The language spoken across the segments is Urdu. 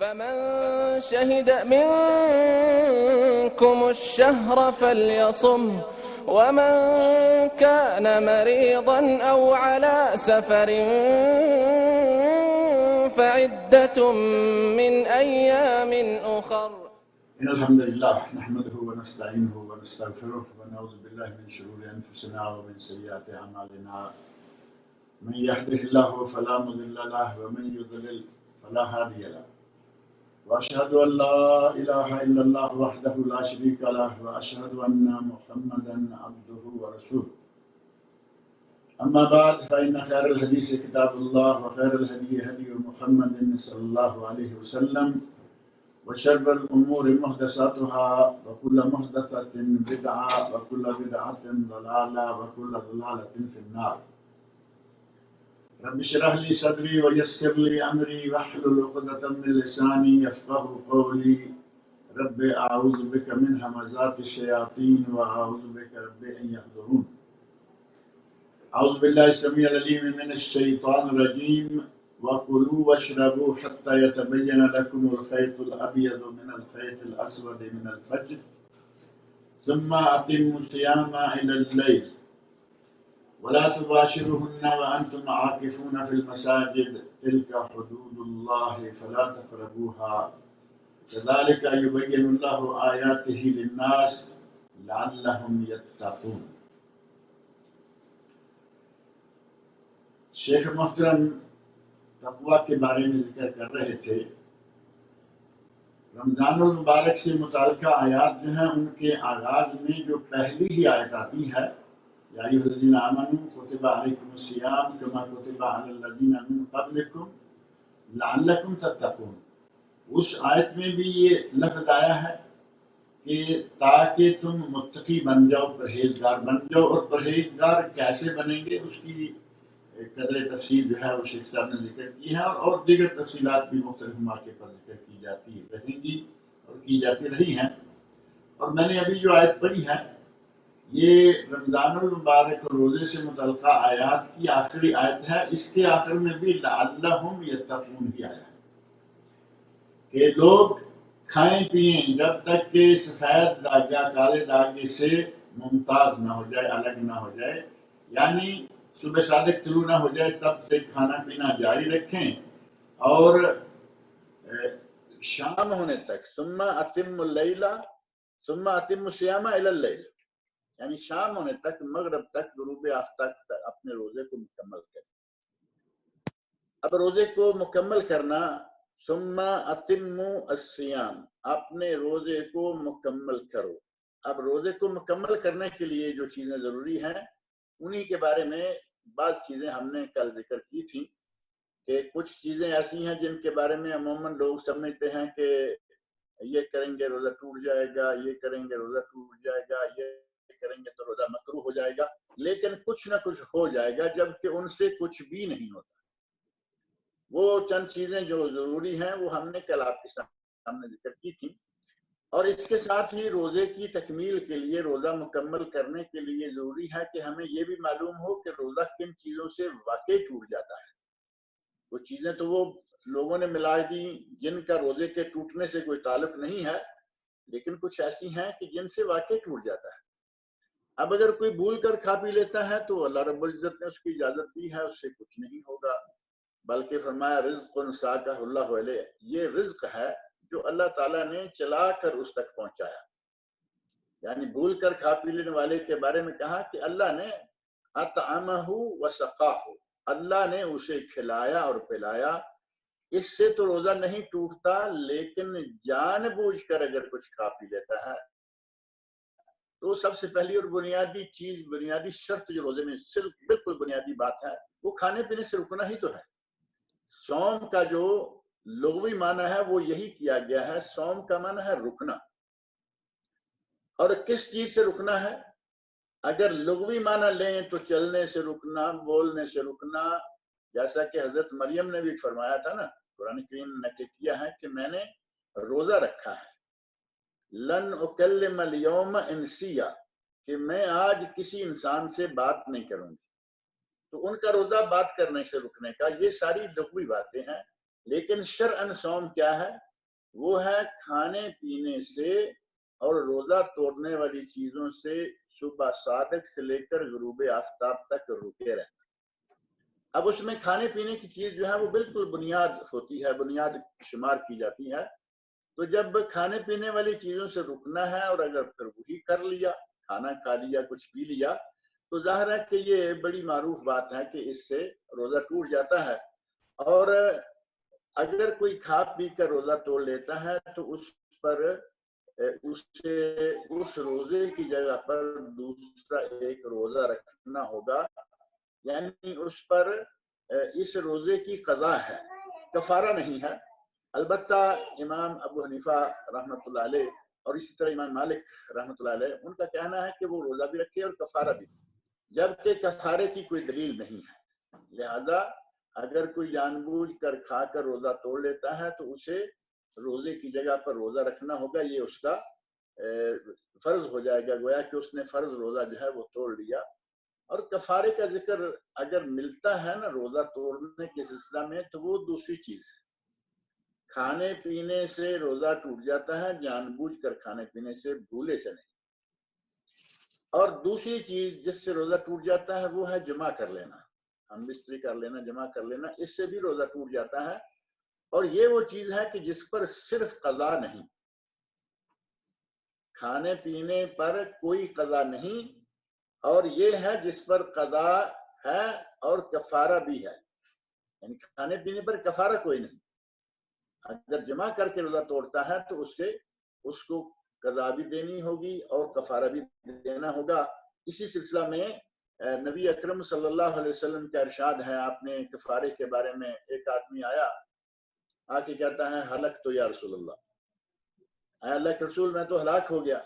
فمن شهد منكم الشهر فليصم ومن كان مريضا أو على سفر فعدة من أيام أخر. إن الحمد لله نحمده ونستعينه ونستغفره ونعوذ بالله من شرور أنفسنا ومن سيئات أعمالنا من يهده الله فلا مضل له ومن يضلل فلا هادي له وأشهد أن لا إله إلا الله وحده لا شريك له وأشهد أن محمدا عبده ورسوله. أما بعد فإن خير الحديث كتاب الله وخير الهدي هدي محمد صلى الله عليه وسلم وشر الأمور محدثاتها وكل محدثة بدعة وكل بدعة ضلالة وكل ضلالة في النار. رب اشرح لي صدري ويسر لي أمري واحلل عقدة من لساني يفقهوا قولي. رب أعوذ بك من همزات الشياطين وأعوذ بك رب أن يحضرون. أعوذ بالله السميع العليم من الشيطان الرجيم. وكلوا واشربوا حتى يتبين لكم الخيط الأبيض من الخيط الأسود من الفجر ثم أتموا الصيام إلى الليل ولا تباشروهن وأنتم عاكفون في المساجد تلك حدود الله فلا تقربوها كذلك يبين الله آياته للناس لعلهم يتقون. شیخ محترم تقوی کے بارے میں ذکر کر رہے تھے. رمضان المبارک سے متعلقہ آیات جو ہیں ان کے آغاز میں جو پہلی ہی آیت آتی ہے یا ایھا الذین آمنوا کتب علیکم الصیام کما کتب علی الذین من قبلکم لعلکم تتقون، اس آیت میں بھی یہ لفظ آیا ہے کہ تاکہ تم متقی بن جاؤ، پرہیزگار بن جاؤ. اور پرہیزگار کیسے بنیں گے اس کی قدر تفصیل جو ہے وہ شیخ صاحب نے ذکر کی ہے، اور دیگر تفصیلات بھی مختلف مواقع پر ذکر کی جاتی رہیں گی اور کی جاتی رہی ہیں. اور میں نے ابھی جو آیت پڑھی ہے یہ رمضان المبارک اور روزے سے متعلقہ آیات کی آخری آیت ہے. اس کے آخر میں بھی لعلہم یتقون ہی آیا ہے کہ لوگ کھائیں پئیں جب تک کہ سفید داغا کالے داغے سے ممتاز نہ ہو جائے، الگ نہ ہو جائے، یعنی صبح صادق طلوع نہ ہو جائے تب سے کھانا پینا جاری رکھیں، اور شام ہونے تک ثم اتم اللیل ثم اتم الصیام الی اللیل، یعنی شام ہونے تک، مغرب تک، غروب آفتاب تک اپنے روزے کو مکمل کریں. اب روزے کو مکمل کرنا، ثم اتموا الصیام، اپنے روزے کو مکمل کرو. اب روزے کو مکمل کرنے کے لیے جو چیزیں ضروری ہیں انہی کے بارے میں بعض چیزیں ہم نے کل ذکر کی تھی کہ کچھ چیزیں ایسی ہیں جن کے بارے میں عموماً لوگ سمجھتے ہیں کہ یہ کریں گے روزہ ٹوٹ جائے گا، یہ کریں گے روزہ ٹوٹ جائے گا، یہ کریں گے تو روزہ مکروہ ہو جائے گا، لیکن کچھ نہ کچھ ہو جائے گا جبکہ ان سے کچھ بھی نہیں ہوتا. وہ چند چیزیں جو ضروری ہیں وہ ہم نے کل آپ کے سامنے ذکر کی تھی. اور اس کے ساتھ ہی روزے کی تکمیل کے لیے، روزہ مکمل کرنے کے لیے ضروری ہے کہ ہمیں یہ بھی معلوم ہو کہ روزہ کن چیزوں سے واقعی ٹوٹ جاتا ہے. وہ چیزیں تو وہ لوگوں نے ملا دی جن کا روزے کے ٹوٹنے سے کوئی تعلق نہیں ہے، لیکن کچھ ایسی ہیں کہ جن سے واقعی ٹوٹ جاتا ہے. اب اگر کوئی بھول کر کھا پی لیتا ہے تو اللہ رب العزت نے اس کی اجازت دی ہے، اس سے کچھ نہیں ہوگا، بلکہ فرمایا رزق ساقہ اللہ علیہ، یہ رزق ہے جو اللہ تعالیٰ نے چلا کر اس تک پہنچایا. یعنی بھول کر کھا پی لینے والے کے بارے میں کہا کہ اللہ نے اطعمہ وسقاہ، اللہ نے اسے کھلایا اور پلایا. اس سے تو روزہ نہیں ٹوٹتا، لیکن جان بوجھ کر اگر کچھ کھا پی لیتا ہے تو سب سے پہلی اور بنیادی چیز، بنیادی شرط جو روزے میں صرف بالکل بنیادی بات ہے وہ کھانے پینے سے رکنا ہی تو ہے. صوم کا جو لغوی معنی ہے وہ یہی کیا گیا ہے. صوم کا معنی ہے رکنا. اور کس چیز سے رکنا ہے؟ اگر لغوی معنی لیں تو چلنے سے رکنا، بولنے سے رکنا، جیسا کہ حضرت مریم نے بھی فرمایا تھا نا، قرآن کریم نے نقل کیا ہے کہ میں نے روزہ رکھا ہے، لن اکلم اليوم انسیا، کہ میں آج کسی انسان سے بات نہیں کروں گی. تو ان کا روزہ بات کرنے سے رکنے کا، یہ ساری لغوی باتیں ہیں. لیکن شرعاً صوم کیا ہے؟ وہ ہے کھانے پینے سے اور روزہ توڑنے والی چیزوں سے صبح صادق سے لے کر غروب آفتاب تک رکے رہنا۔ اب اس میں کھانے پینے کی چیز جو ہے وہ بالکل بنیاد ہوتی ہے، بنیاد شمار کی جاتی ہے۔ تو جب کھانے پینے والی چیزوں سے رکنا ہے اور اگر پھر وہی کر لیا، کھانا کھا لیا، کچھ پی لیا، تو ظاہر ہے کہ یہ بڑی معروف بات ہے کہ اس سے روزہ ٹوٹ جاتا ہے۔ اور اگر کوئی کھا پی کر روزہ توڑ لیتا ہے تو اس پر اس روزے کی جگہ پر دوسرا ایک روزہ رکھنا ہوگا، یعنی اس پر اس روزے کی قضا ہے، کفارہ نہیں ہے۔ البتہ امام ابو حنیفہ رحمۃ اللہ علیہ اور اسی طرح امام مالک رحمۃ اللہ علیہ، ان کا کہنا ہے کہ وہ روزہ بھی رکھے اور کفارہ بھی، جبکہ کفارے کی کوئی دلیل نہیں ہے۔ لہذا اگر کوئی جان بوجھ کر کھا کر روزہ توڑ لیتا ہے تو اسے روزے کی جگہ پر روزہ رکھنا ہوگا، یہ اس کا فرض ہو جائے گا، گویا کہ اس نے فرض روزہ جو ہے وہ توڑ لیا۔ اور کفارے کا ذکر اگر ملتا ہے نا روزہ توڑنے کے سلسلہ میں تو وہ دوسری چیز ہے۔ کھانے پینے سے روزہ ٹوٹ جاتا ہے، جان بوجھ کر کھانے پینے سے، بھولے سے نہیں۔ اور دوسری چیز جس سے روزہ ٹوٹ جاتا ہے وہ ہے جمع کر لینا، ہم بستری کر لینا، جمع کر لینا، اس سے بھی روزہ ٹوٹ جاتا ہے۔ اور یہ وہ چیز ہے کہ جس پر صرف قضا نہیں، کھانے پینے پر کوئی قضا نہیں، اور یہ ہے جس پر قضا ہے اور کفارہ بھی ہے، یعنی کھانے پینے پر کفارہ کوئی نہیں۔ اگر جمع کر کے روزہ توڑتا ہے تو اس کو قضا بھی دینی ہوگی اور کفارہ بھی دینا ہوگا۔ اسی سلسلہ میں نبی اکرم صلی اللہ علیہ وسلم کا ارشاد ہے، آپ نے کفارے کے بارے میں، ایک آدمی آیا آ کے کہتا ہے ہلک تو یا رسول اللہ، اے اللہ کے رسول میں تو ہلاک ہو گیا۔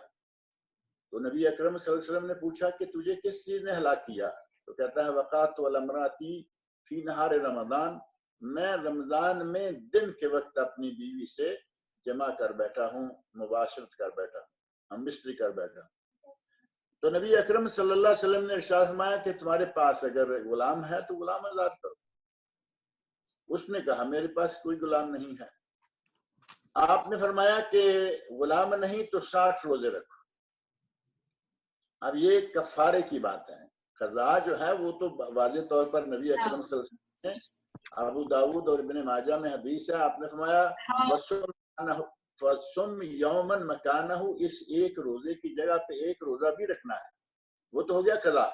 تو نبی اکرم صلی اللہ علیہ وسلم نے پوچھا کہ تجھے کس چیز نے ہلاک کیا؟ تو کہتا ہے وقعت علی امراتی فی نہار رمضان، میں رمضان میں دن کے وقت اپنی بیوی سے جمع کر بیٹھا ہوں، مباشرت کر بیٹھا ہوں، ہم بستری کر بیٹھا ہوں۔ تو نبی اکرم صلی اللہ علیہ وسلم نے ارشاد فرمایا کہ تمہارے پاس اگر غلام ہے تو غلام آزاد کرو۔ اس نے کہا میرے پاس کوئی غلام نہیں ہے۔ آپ نے فرمایا کہ غلام نہیں تو 60 روزے رکھو۔ اب یہ کفارے کی بات ہے، قضا جو ہے وہ تو واضح طور پر نبی اکرم صلی اللہ علیہ وسلم نے، ابو داؤد اور ابن ماجہ میں حدیث ہے، آپ نے فرمایا فَصُمْ یومًا مَکَانَهُ، اس ایک روزے کی جگہ پہ ایک روزہ بھی رکھنا ہے، وہ تو ہو گیا قضا۔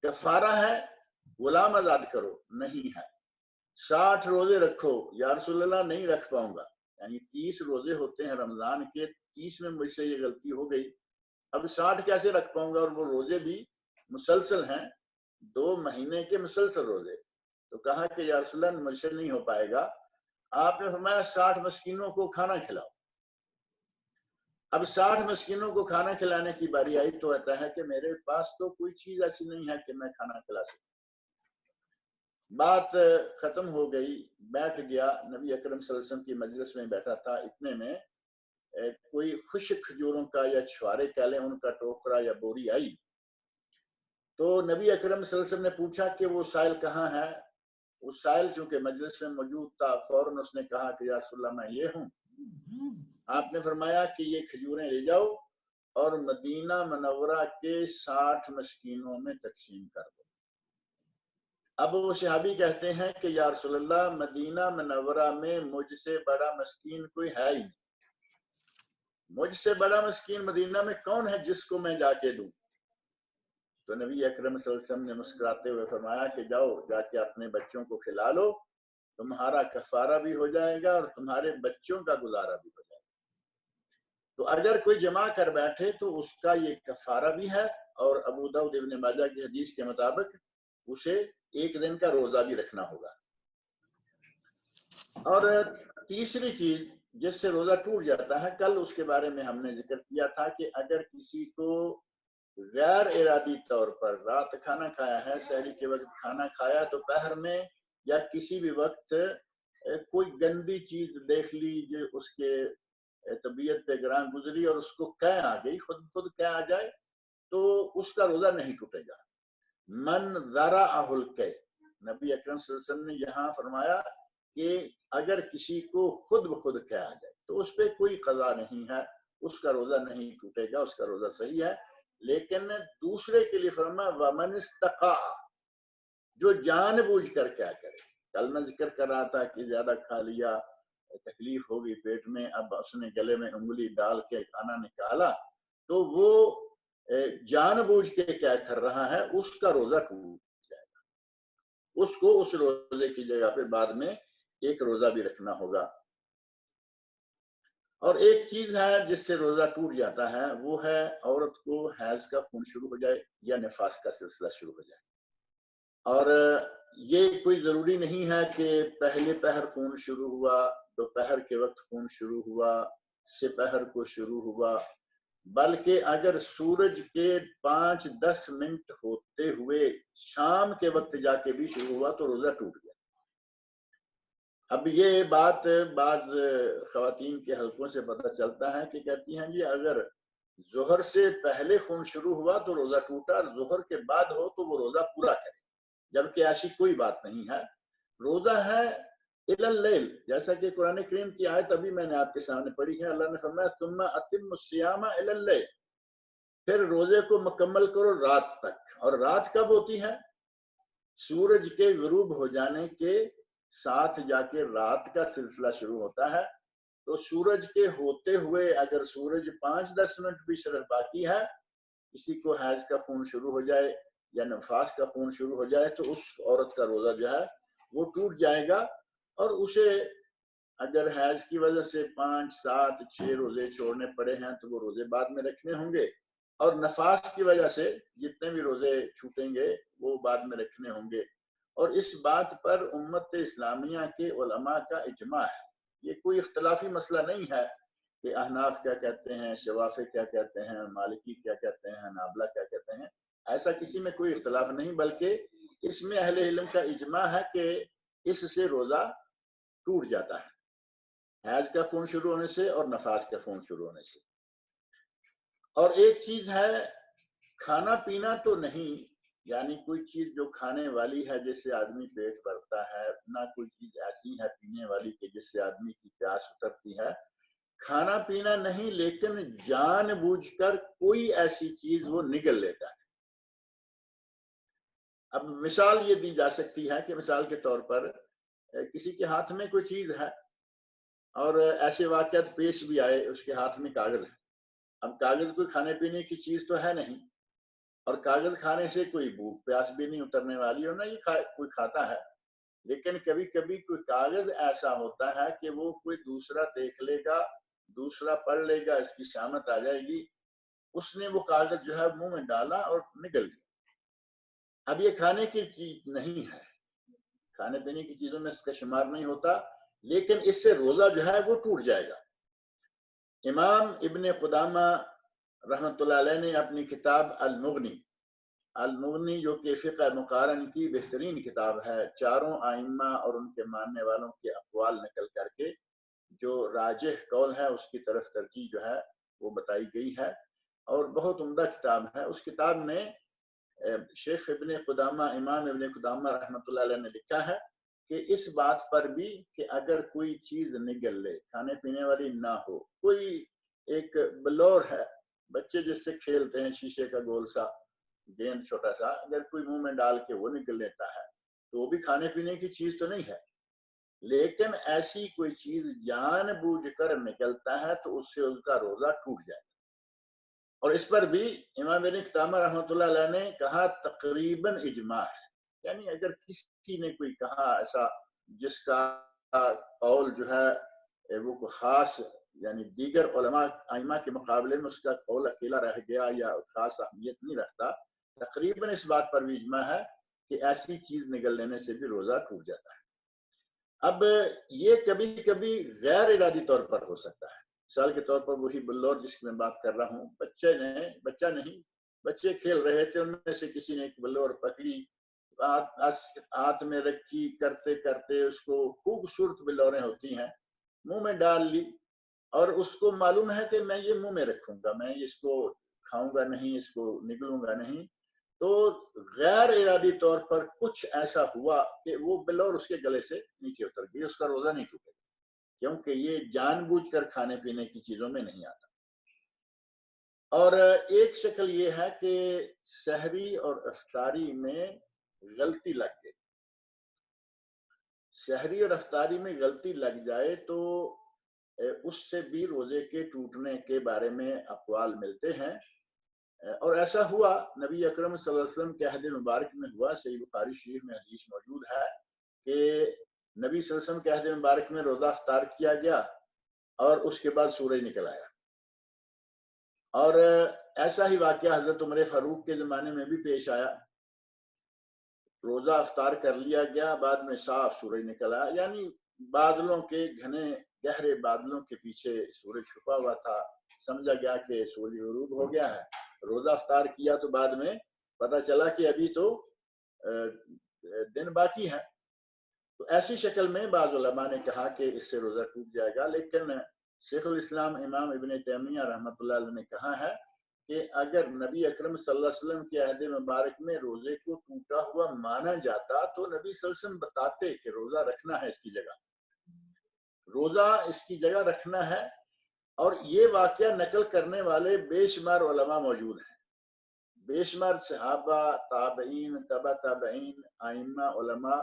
کفارہ ہے غلام آزاد کرو، نہیں ہے 60 روزے رکھو۔ یا رسول اللہ نہیں رکھ پاؤں گا، یعنی 30 روزے ہوتے ہیں رمضان کے، 30 میں مجھ سے یہ غلطی ہو گئی، اب 60 کیسے رکھ پاؤں گا؟ اور وہ روزے بھی مسلسل ہیں، 2 مہینے کے مسلسل روزے۔ تو کہا کہ یا رسول اللہ مجھ سے نہیں ہو پائے گا۔ آپ نے فرمایا 60 مسکینوں کو کھانا کھلاؤ۔ اب 60 مسکینوں کو کھانا کھلانے کی باری آئی تو کہتا ہے کہ میرے پاس تو کوئی چیز ایسی نہیں ہے کہ میں کھانا کھلا سکوں۔ بات ختم ہو گئی، بیٹھ گیا، نبی اکرم صلی اللہ علیہ وسلم کی مجلس میں بیٹھا تھا، اتنے میں کوئی خشک کھجوروں کا یا چھوارے کہہ لیں ان کا ٹوکرا یا بوری آئی۔ تو نبی اکرم صلی اللہ علیہ وسلم نے پوچھا کہ وہ سائل کہاں ہے؟ وہ سائل چونکہ مجلس میں موجود تھا، فوراً اس نے کہا کہ یا رسول اللہ میں یہ ہوں۔ آپ نے فرمایا کہ یہ کھجوریں لے جاؤ اور مدینہ منورہ کے 60 مسکینوں میں تقسیم کر دو۔ اب وہ صحابی کہتے ہیں کہ یا رسول اللہ مدینہ منورہ میں مجھ سے بڑا مسکین کوئی ہے ہی نہیں، مجھ سے بڑا مسکین مدینہ میں کون ہے جس کو میں جا کے دوں؟ تو نبی اکرم صلی اللہ علیہ وسلم نے مسکراتے ہوئے فرمایا کہ جاؤ جا کے اپنے بچوں کو کھلا لو، تمہارا کفارہ بھی ہو جائے گا اور تمہارے بچوں کا گزارا بھی ہو جائے گا۔ تو اگر کوئی جمع کر بیٹھے تو اس کا یہ کفارہ بھی ہے، اور ابو داؤد ابن ماجہ کی حدیث کے مطابق اسے ایک دن کا روزہ بھی رکھنا ہوگا۔ اور تیسری چیز جس سے روزہ ٹوٹ جاتا ہے، کل اس کے بارے میں ہم نے ذکر کیا تھا کہ اگر کسی کو غیر ارادی طور پر رات کھانا کھایا ہے، سحری کے وقت کھانا کھایا، دوپہر میں یا کسی بھی وقت کوئی گندی چیز دیکھ لی جو اس کے طبیعت پہ گراں گزری اور اس کو قے آ گئی، خود قے آ جائے، تو اس کا روزہ نہیں ٹوٹے گا۔ من ذرعہ القے، نبی اکرم صلی اللہ علیہ وسلم نے یہاں فرمایا کہ اگر کسی کو خود بخود کہا جائے تو اس پہ کوئی قضا نہیں ہے، اس کا روزہ نہیں ٹوٹے گا، اس کا روزہ صحیح ہے. لیکن دوسرے کے لیے فرمایا وَمَنِ اسْتَقَاءَ، جو جان بوجھ کر کیا کرے. کل میں ذکر کر رہا تھا کہ زیادہ کھا لیا، تکلیف ہوگی پیٹ میں، اب اس نے گلے میں انگلی ڈال کے کھانا نکالا، تو وہ جان بوجھ کے کیا کر رہا ہے، اس کا روزہ ٹوٹ جائے گا. اس کو اس روزے کی جگہ پہ بعد میں ایک روزہ بھی رکھنا ہوگا. اور ایک چیز ہے جس سے روزہ ٹوٹ جاتا ہے، وہ ہے عورت کو حیض کا خون شروع ہو جائے یا نفاس کا سلسلہ شروع ہو جائے. اور یہ کوئی ضروری نہیں ہے کہ پہلے پہر خون شروع ہوا، دوپہر کے وقت خون شروع ہوا، سپہر کو شروع ہوا، بلکہ اگر سورج کے 5-10 منٹ ہوتے ہوئے شام کے وقت جا کے بھی شروع ہوا تو روزہ ٹوٹ گیا. اب یہ بات بعض خواتین کے حلقوں سے پتہ چلتا ہے کہ کہتی ہیں جی اگر ظہر سے پہلے خون شروع ہوا تو روزہ ٹوٹا، اور ظہر کے بعد ہو تو وہ روزہ پورا کرے، جبکہ ایسی کوئی بات نہیں ہے. روزہ ہے الی اللیل، جیسا کہ قرآن کریم کی آیت ابھی میں نے آپ کے سامنے پڑھی ہے. اللہ نے فرمایا ثم اتم الصیام الی اللیل، پھر روزے کو مکمل کرو رات تک. اور رات کب ہوتی ہے؟ سورج کے غروب ہو جانے کے ساتھ جا کے رات کا سلسلہ شروع ہوتا ہے. تو سورج کے ہوتے ہوئے اگر سورج 5-10 منٹ بھی صرف باقی ہے، کسی کو حیض کا خون شروع ہو جائے یا نفاس کا خون شروع ہو جائے تو اس عورت کا روزہ جو ہے وہ ٹوٹ جائے گا. اور اسے اگر حیض کی وجہ سے 5-7-6 روزے چھوڑنے پڑے ہیں تو وہ روزے بعد میں رکھنے ہوں گے، اور نفاس کی وجہ سے جتنے بھی روزے چھوٹیں گے وہ بعد میں رکھنے ہوں گے. اور اس بات پر امت اسلامیہ کے علماء کا اجماع ہے. یہ کوئی اختلافی مسئلہ نہیں ہے کہ احناف کیا کہتے ہیں، شوافی کیا کہتے ہیں، مالکی کیا کہتے ہیں، حنابلہ کیا کہتے ہیں. ایسا کسی میں کوئی اختلاف نہیں، بلکہ اس میں اہل علم کا اجماع ہے کہ اس سے روزہ ٹوٹ جاتا ہے، حیض کا خون شروع ہونے سے اور نفاس کا خون شروع ہونے سے. اور ایک چیز ہے کھانا پینا تو نہیں، یعنی کوئی چیز جو کھانے والی ہے جس سے آدمی پیٹ بھرتا ہے، نہ کوئی چیز ایسی ہے پینے والی کہ جس سے آدمی کی پیاس اترتی ہے. کھانا پینا نہیں، لیکن جان بوجھ کر کوئی ایسی چیز وہ نگل لیتا ہے. اب مثال یہ دی جا سکتی ہے کہ مثال کے طور پر کسی کے ہاتھ میں کوئی چیز ہے اور ایسے واقعات پیش بھی آئے، اس کے ہاتھ میں کاغذ ہے. اب کاغذ کوئی کھانے پینے کی چیز تو ہے نہیں، اور کاغذ کھانے سے کوئی بھوک پیاس بھی نہیں اترنے والی، اور نہ یہ کوئی کھاتا ہے. لیکن کبھی کبھی کوئی کاغذ ایسا ہوتا ہے کہ وہ کوئی دوسرا دیکھ لے گا، دوسرا پڑھ لے گا، اس کی شامت آ جائے گی، اس نے وہ کاغذ جو ہے منہ میں ڈالا اور نگل گیا. اب یہ کھانے کی چیز نہیں ہے، کھانے پینے کی چیزوں میں اس کا شمار نہیں ہوتا، لیکن اس سے روزہ جو ہے وہ ٹوٹ جائے گا. امام ابن قدامہ رحمۃ اللہ علیہ نے اپنی کتاب المغنی جو کہ فقہ مقارن کی بہترین کتاب ہے، چاروں ائمہ اور ان کے ماننے والوں کے اقوال نقل کر کے جو راجح قول ہے اس کی طرف ترجیح جو ہے وہ بتائی گئی ہے، اور بہت عمدہ کتاب ہے. اس کتاب میں شیخ ابن قدامہ، امام ابن قدامہ رحمۃ اللہ علیہ نے لکھا ہے کہ اس بات پر بھی کہ اگر کوئی چیز نگل لے، کھانے پینے والی نہ ہو، کوئی ایک بلور ہے، بچے جس سے کھیلتے ہیں، شیشے کا گول سا گیند چھوٹا سا، اگر کوئی منہ میں ڈال کے وہ نگل لیتا ہے تو وہ بھی کھانے پینے کی چیز تو نہیں ہے. لیکن ایسی کوئی چیز جان بوجھ کر نکلتا ہے تو اس سے اس کا روزہ ٹوٹ جائے. اور اس پر بھی امام ابن قدامہ رحمۃ اللہ علیہ نے کہا تقریباً اجماع ہے. یعنی اگر کسی نے کوئی کہا ایسا جس کا قول جو ہے وہ کوئی خاص، یعنی دیگر علماء ائمہ کے مقابلے میں اس کا قول اکیلا رہ گیا یا خاص اہمیت نہیں رکھتا، تقریباً اس بات پر بھی اجماع ہے کہ ایسی چیز نگل لینے سے بھی روزہ ٹوٹ جاتا ہے. اب یہ کبھی کبھی غیر ارادی طور پر ہو سکتا ہے. مثال کے طور پر وہی بلور جس کی میں بات کر رہا ہوں، بچہ نہیں، بچے کھیل رہے تھے، ان میں سے کسی نے ایک بلور پکڑی، ہاتھ میں رکھی، کرتے کرتے اس کو خوبصورت بلوریں ہوتی ہیں منہ میں ڈال لی، اور اس کو معلوم ہے کہ میں یہ منہ میں رکھوں گا، میں اس کو کھاؤں گا نہیں، اس کو نگلوں گا نہیں. تو غیر ارادی طور پر کچھ ایسا ہوا کہ وہ بلور اس کے گلے سے نیچے اتر گئی، اس کا روزہ نہیں ٹوٹے گا، کیونکہ یہ جان بوجھ کر کھانے پینے کی چیزوں میں نہیں آتا۔ اور ایک شکل یہ ہے کہ سحری اور افطاری میں غلطی لگ گئی، سحری اور افطاری میں غلطی لگ جائے تو اس سے بھی روزے کے ٹوٹنے کے بارے میں اقوال ملتے ہیں، اور ایسا ہوا نبی اکرم صلی اللہ علیہ وسلم کے عہد مبارک میں ہوا۔ صحیح بخاری شریف میں حدیث موجود ہے کہ نبی صلی اللہ علیہ وسلم کے عہد مبارک میں روزہ افطار کیا گیا اور اس کے بعد سورج نکل آیا، اور ایسا ہی واقعہ حضرت عمر فاروق کے زمانے میں بھی پیش آیا، روزہ افطار کر لیا گیا، بعد میں صاف سورج نکل آیا، یعنی بادلوں کے گھنے گہرے بادلوں کے پیچھے سورج چھپا ہوا تھا، سمجھا گیا کہ سورج غروب ہو گیا ہے، روزہ افطار کیا تو بعد میں پتہ چلا کہ ابھی تو دن باقی ہے۔ تو ایسی شکل میں بعض علماء نے کہا کہ اس سے روزہ ٹوٹ جائے گا، لیکن شیخ الاسلام امام ابن تیمیہ رحمۃ اللہ علیہ نے کہا ہے کہ اگر نبی اکرم صلی اللہ علیہ وسلم کے عہد مبارک میں روزے کو ٹوٹا ہوا مانا جاتا تو نبی صلی اللہ علیہ وسلم بتاتے کہ روزہ رکھنا ہے، اس کی جگہ روزہ اس کی جگہ رکھنا ہے۔ اور یہ واقعہ نقل کرنے والے بے شمار علماء موجود ہیں، بے شمار صحابہ، تابعین، تبع تابعین، ائمہ، علماء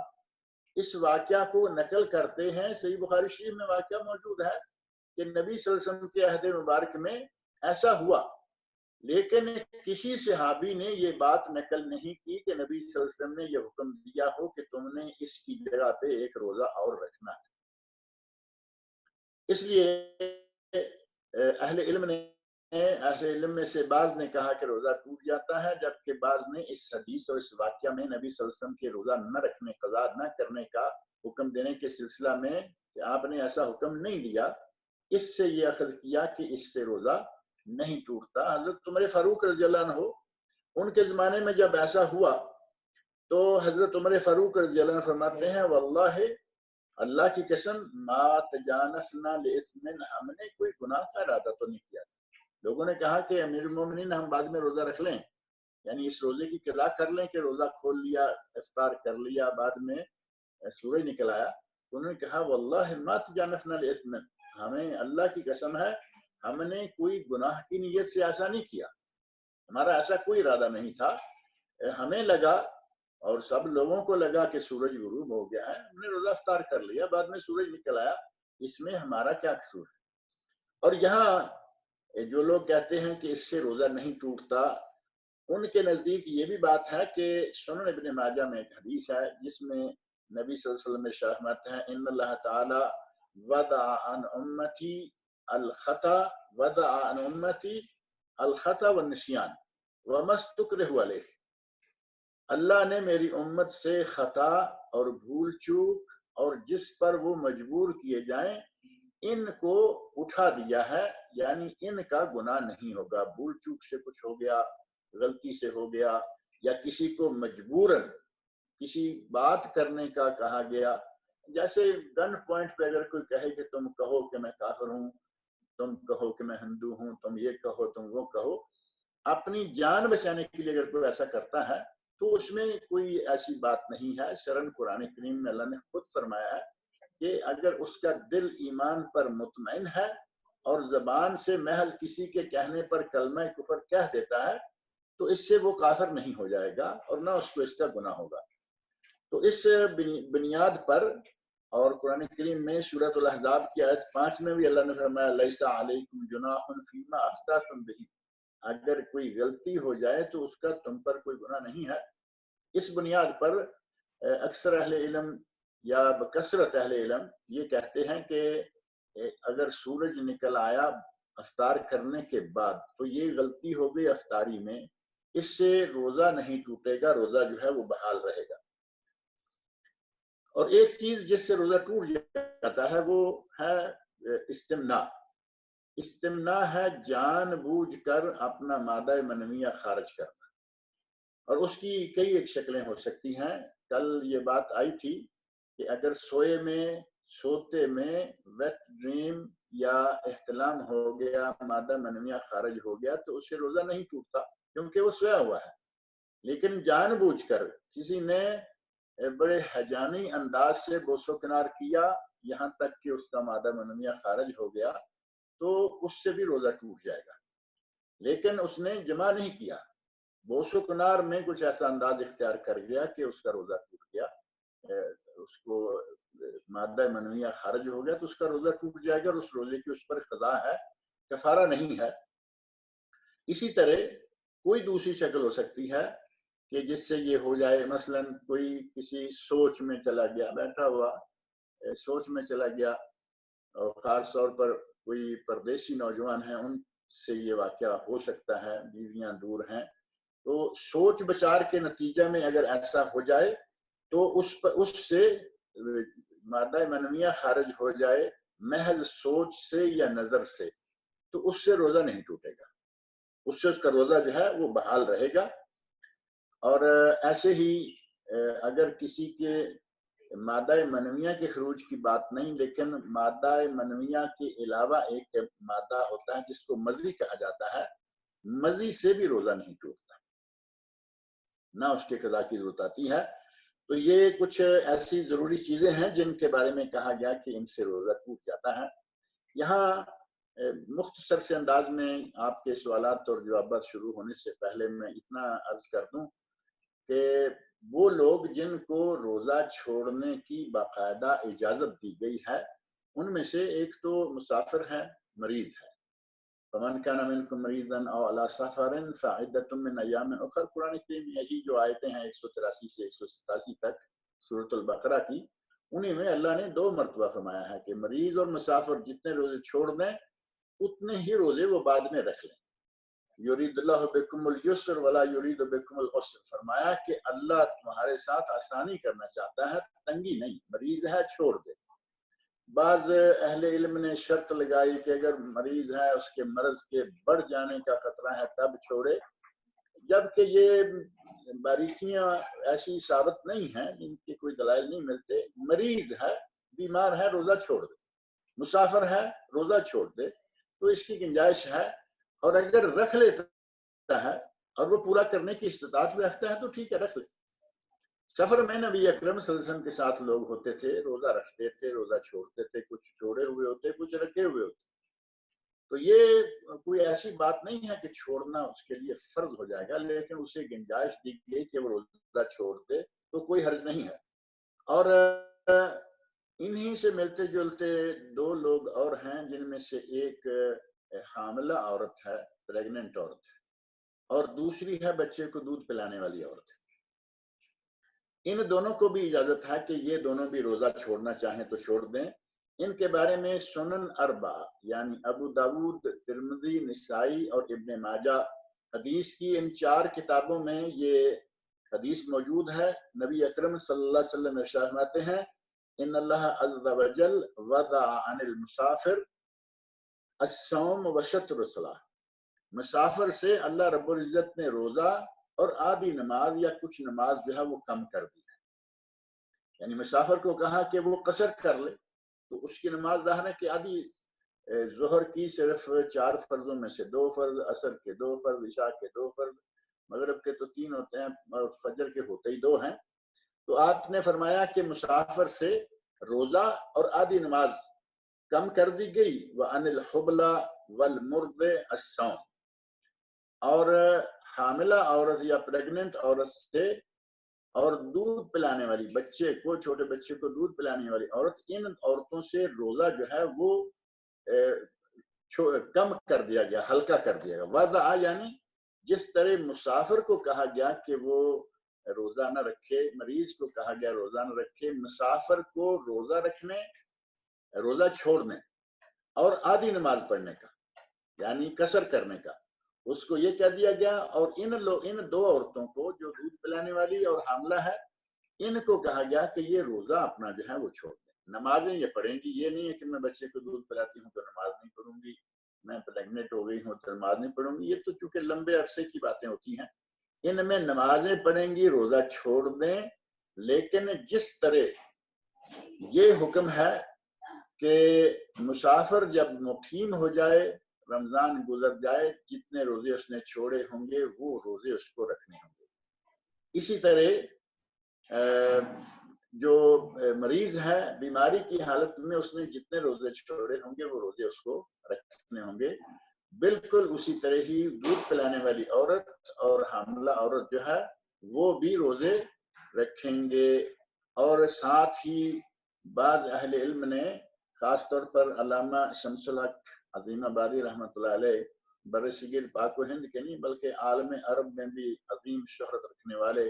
اس واقعہ کو نقل کرتے ہیں۔ صحیح بخاری شریف میں واقعہ موجود ہے کہ نبی صلی اللہ علیہ وسلم کے عہد مبارک میں ایسا ہوا، لیکن کسی صحابی نے یہ بات نقل نہیں کی کہ نبی صلی اللہ علیہ وسلم نے یہ حکم دیا ہو کہ تم نے اس کی جگہ پہ ایک روزہ اور رکھنا ہے۔ اس لیے اہل علم میں سے بعض نے کہا کہ روزہ ٹوٹ جاتا ہے، جبکہ بعض نے اس حدیث اور اس واقعہ میں نبی صلی اللہ علیہ وسلم کے روزہ نہ رکھنے، قضا نہ کرنے کا حکم دینے کے سلسلہ میں کہ آپ نے ایسا حکم نہیں دیا، اس سے یہ اخذ کیا کہ اس سے روزہ نہیں ٹوٹتا۔ حضرت عمر فاروق رضی اللہ عنہ، ان کے زمانے میں جب ایسا ہوا تو حضرت عمر فاروق رضی اللہ عنہ فرماتے ہیں واللہ، اللہ کی قسم، ما تجانسنا لإثم، ہم نے کوئی گناہ کا ارادہ تو نہیں کیا۔ لوگوں نے کہا کہ امیر المومنین ہم بعد میں روزہ رکھ لیں، یعنی اس روزے کی قضا کر لیں کہ روزہ کھول لیا، افطار کر لیا، بعد میں سورج نکل آیا۔ انہوں نے کہا واللہ ما تجانسنا لإثم، ہمیں اللہ کی قسم ہے ہم نے کوئی گناہ کی نیت سے ایسا نہیں کیا، ہمارا ایسا کوئی ارادہ نہیں تھا، ہمیں لگا اور سب لوگوں کو لگا کہ سورج غروب ہو گیا ہے، ہم نے روزہ افطار کر لیا، بعد میں سورج نکل آیا، اس میں ہمارا کیا قصور ہے۔ اور یہاں جو لوگ کہتے ہیں کہ اس سے روزہ نہیں ٹوٹتا، ان کے نزدیک یہ بھی بات ہے کہ سنن ابن ماجہ میں ایک حدیث ہے جس میں نبی صلی اللہ علیہ وسلم ارشاد فرماتے ہیں ان اللہ تعالی وضع عن امتی الخطا، وضع عن امتی الخطا والنسیان وما استکرہوا علیہ، اللہ نے میری امت سے خطا اور بھول چوک اور جس پر وہ مجبور کیے جائیں ان کو اٹھا دیا ہے، یعنی ان کا گناہ نہیں ہوگا۔ بھول چوک سے کچھ ہو گیا، غلطی سے ہو گیا، یا کسی کو مجبوراً کسی بات کرنے کا کہا گیا، جیسے گن پوائنٹ پہ اگر کوئی کہے کہ تم کہو کہ میں کافر ہوں، تم کہو کہ میں ہندو ہوں، تم یہ کہو تم وہ کہو، اپنی جان بچانے کے لیے اگر کوئی ایسا کرتا ہے تو اس میں کوئی ایسی بات نہیں ہے۔ شرعاً قرآن کریم میں اللہ نے خود فرمایا ہے کہ اگر اس کا دل ایمان پر مطمئن ہے اور زبان سے محض کسی کے کہنے پر کلمہ کفر کہہ دیتا ہے تو اس سے وہ کافر نہیں ہو جائے گا اور نہ اس کو اس کا گناہ ہوگا۔ تو اس بنیاد پر، اور قرآن کریم میں سورۃ الاحزاب کی آیت 5 میں بھی اللہ نے فرمایا لیس علیکم جناح فیما اخطأتم بہ، اگر کوئی غلطی ہو جائے تو اس کا تم پر کوئی گناہ نہیں ہے۔ اس بنیاد پر اکثر اہل علم یا بکثرت اہل علم یہ کہتے ہیں کہ اگر سورج نکل آیا افطار کرنے کے بعد تو یہ غلطی ہو گئی افطاری میں، اس سے روزہ نہیں ٹوٹے گا، روزہ جو ہے وہ بحال رہے گا۔ اور ایک چیز جس سے روزہ ٹوٹ جاتا ہے وہ ہے استمناء۔ استمناء ہے جان بوجھ کر اپنا مادہ منویہ خارج کرنا، اور اس کی کئی ایک شکلیں ہو سکتی ہیں۔ کل یہ بات آئی تھی کہ اگر سوتے میں ویٹ ڈریم یا احتلام ہو گیا، مادہ منویہ خارج ہو گیا تو اسے روزہ نہیں ٹوٹتا کیونکہ وہ سویا ہوا ہے، لیکن جان بوجھ کر کسی نے بڑے ہجانی انداز سے بوس و کنار کیا یہاں تک کہ اس کا مادہ منویہ خارج ہو گیا تو اس سے بھی روزہ ٹوٹ جائے گا. لیکن اس نے جمع نہیں کیا، بوس و کنار میں کچھ ایسا انداز اختیار کر گیا کہ اس کا روزہ ٹوٹ گیا، اس کو مادہ منویہ خارج ہو گیا تو اس کا روزہ ٹوٹ جائے گا اور اس روزے کی اس پر قضا ہے، کفارہ نہیں ہے. اسی طرح کوئی دوسری شکل ہو سکتی ہے کہ جس سے یہ ہو جائے، مثلا کوئی کسی سوچ میں چلا گیا، بیٹھا ہوا سوچ میں چلا گیا، اور خاص طور پر کوئی پردیسی نوجوان ہیں ان سے یہ واقعہ ہو سکتا ہے، بیویاں دور ہیں، تو سوچ بچار کے نتیجہ میں اگر ایسا ہو جائے تو اس سے مادہ منویہ خارج ہو جائے محض سوچ سے یا نظر سے، تو اس سے روزہ نہیں ٹوٹے گا، اس سے اس کا روزہ جو ہے وہ بحال رہے گا. اور ایسے ہی اگر کسی کے مادہ منویہ کے خروج کی بات نہیں، لیکن مادہ منویہ کے علاوہ ایک مادہ ہوتا ہے جس کو مزی کہا جاتا ہے، مزی سے بھی روزہ نہیں ٹوٹتا، نہ اس کے قضا کی ضرورت آتی ہے. تو یہ کچھ ایسی ضروری چیزیں ہیں جن کے بارے میں کہا گیا کہ ان سے روزہ ٹوٹ جاتا ہے. یہاں مختصر سے انداز میں آپ کے سوالات اور جوابات شروع ہونے سے پہلے میں اتنا عرض کر دوں کہ وہ لوگ جن کو روزہ چھوڑنے کی باقاعدہ اجازت دی گئی ہے ان میں سے ایک تو مسافر ہے، مریض ہے. فمن کان منکم مریضا او علی سفر فعدۃ من ایام اخر، قرآن کریم یہی جو آیتیں ہیں 183 سے 187 تک سورۃ البقرہ کی، انہیں میں اللہ نے 2 مرتبہ فرمایا ہے کہ مریض اور مسافر جتنے روزے چھوڑ دیں اتنے ہی روزے وہ بعد میں رکھ لیں. یرید اللہ بکم الیسر ولا یرید بکم العسر، فرمایا کہ اللہ تمہارے ساتھ آسانی کرنا چاہتا ہے، تنگی نہیں. مریض ہے چھوڑ دے. بعض اہل علم نے شرط لگائی کہ اگر مریض ہے اس کے مرض کے بڑھ جانے کا خطرہ ہے تب چھوڑے، جبکہ یہ باریکیاں ایسی ثابت نہیں ہیں، ان کے کوئی دلائل نہیں ملتے. مریض ہے، بیمار ہے، روزہ چھوڑ دے. مسافر ہے، روزہ چھوڑ دے، تو اس کی گنجائش ہے. اور اگر رکھ لیتا ہے اور وہ پورا کرنے کی استطاعت بھی رکھتا ہے تو ٹھیک ہے، رکھ لے. سفر میں نبی اکرم صلی اللہ علیہ وسلم کے ساتھ لوگ ہوتے تھے، روزہ رکھتے تھے، روزہ چھوڑتے تھے، کچھ چھوڑے ہوئے ہوتے، کچھ رکھے ہوئے ہوتے. تو یہ کوئی ایسی بات نہیں ہے کہ چھوڑنا اس کے لیے فرض ہو جائے گا، لیکن اسے گنجائش دی گئی کہ وہ روزہ چھوڑ دے تو کوئی حرج نہیں ہے. اور انہی سے ملتے جلتے 2 لوگ اور ہیں جن میں سے ایک حاملہ عورت ہے، پریگننٹ عورت ہے، اور دوسری ہے بچے کو دودھ پلانے والی عورت ہے. ان دونوں کو بھی اجازت ہے کہ یہ دونوں بھی روزہ چھوڑنا چاہیں تو چھوڑ دیں. ان کے بارے میں سنن اربع یعنی ابو داود، ترمذی، نسائی اور ابن ماجہ حدیث کی ان 4 کتابوں میں یہ حدیث موجود ہے. نبی اکرم صلی اللہ علیہ وسلم ارشاد فرماتے ہیں ان اللہ عز وجل وضع عن المسافر الصوم وشطر الصلاۃ، مسافر سے اللہ رب العزت نے روزہ اور آدھی نماز یا کچھ نماز جو ہے وہ کم کر دی ہے. یعنی مسافر کو کہا کہ وہ قصر کر لے، تو اس کی نماز ظاہر ہے کہ آدھی ظہر کی صرف 4 فرضوں میں سے 2 فرض، عصر کے 2 فرض، عشاء کے 2 فرض، مغرب کے تو 3 ہوتے ہیں اور فجر کے ہوتے ہی 2 ہیں. تو آپ نے فرمایا کہ مسافر سے روزہ اور آدھی نماز کم کر دی گئی. وَعَنِ الْحُبْلَ وَالْمُرْضِ الصَّوْمُ، اور حاملہ عورت یا پریگننٹ عورت سے اور دودھ پلانے والی، بچے کو، چھوٹے بچے کو دودھ پلانے والی عورت، ان عورتوں سے روزہ جو ہے وہ کم کر دیا گیا، ہلکا کر دیا گیا. وضع یعنی جس طرح مسافر کو کہا گیا کہ وہ روزہ نہ رکھے، مریض کو کہا گیا روزہ نہ رکھے، مسافر کو روزہ رکھنے، روزہ چھوڑنے اور آدھی نماز پڑھنے کا یعنی قصر کرنے کا اس کو یہ کہہ دیا گیا. اور ان 2 عورتوں کو جو دودھ پلانے والی اور حاملہ ہے، ان کو کہا گیا کہ یہ روزہ اپنا جو ہے وہ چھوڑ دیں. نمازیں یہ پڑھیں گی، یہ نہیں ہے کہ میں بچے کو دودھ پلاتی ہوں تو نماز نہیں پڑھوں گی، میں پریگننٹ ہو گئی ہوں تو نماز نہیں پڑھوں گی. یہ تو چونکہ لمبے عرصے کی باتیں ہوتی ہیں. ان میں نمازیں پڑھیں گی، روزہ چھوڑ دیں، لیکن جس طرح یہ حکم ہے کہ مسافر جب مقیم ہو جائے، رمضان گزر جائے، جتنے روزے اس نے چھوڑے ہوں گے وہ روزے اس کو رکھنے ہوں گے. اسی طرح جو مریض ہے بیماری کی حالت میں اس نے جتنے روزے چھوڑے ہوں گے وہ روزے اس کو رکھنے ہوں گے. بالکل اسی طرح ہی دودھ پلانے والی عورت اور حاملہ عورت جو ہے وہ بھی روزے رکھیں گے. اور ساتھ ہی بعض اہل علم نے خاص طور پر علامہ شمس الحق عظیم آبادی رحمۃ اللہ علیہ بر صغیر پاک و ہند کے نہیں بلکہ عالم عرب میں بھی عظیم شہرت رکھنے والے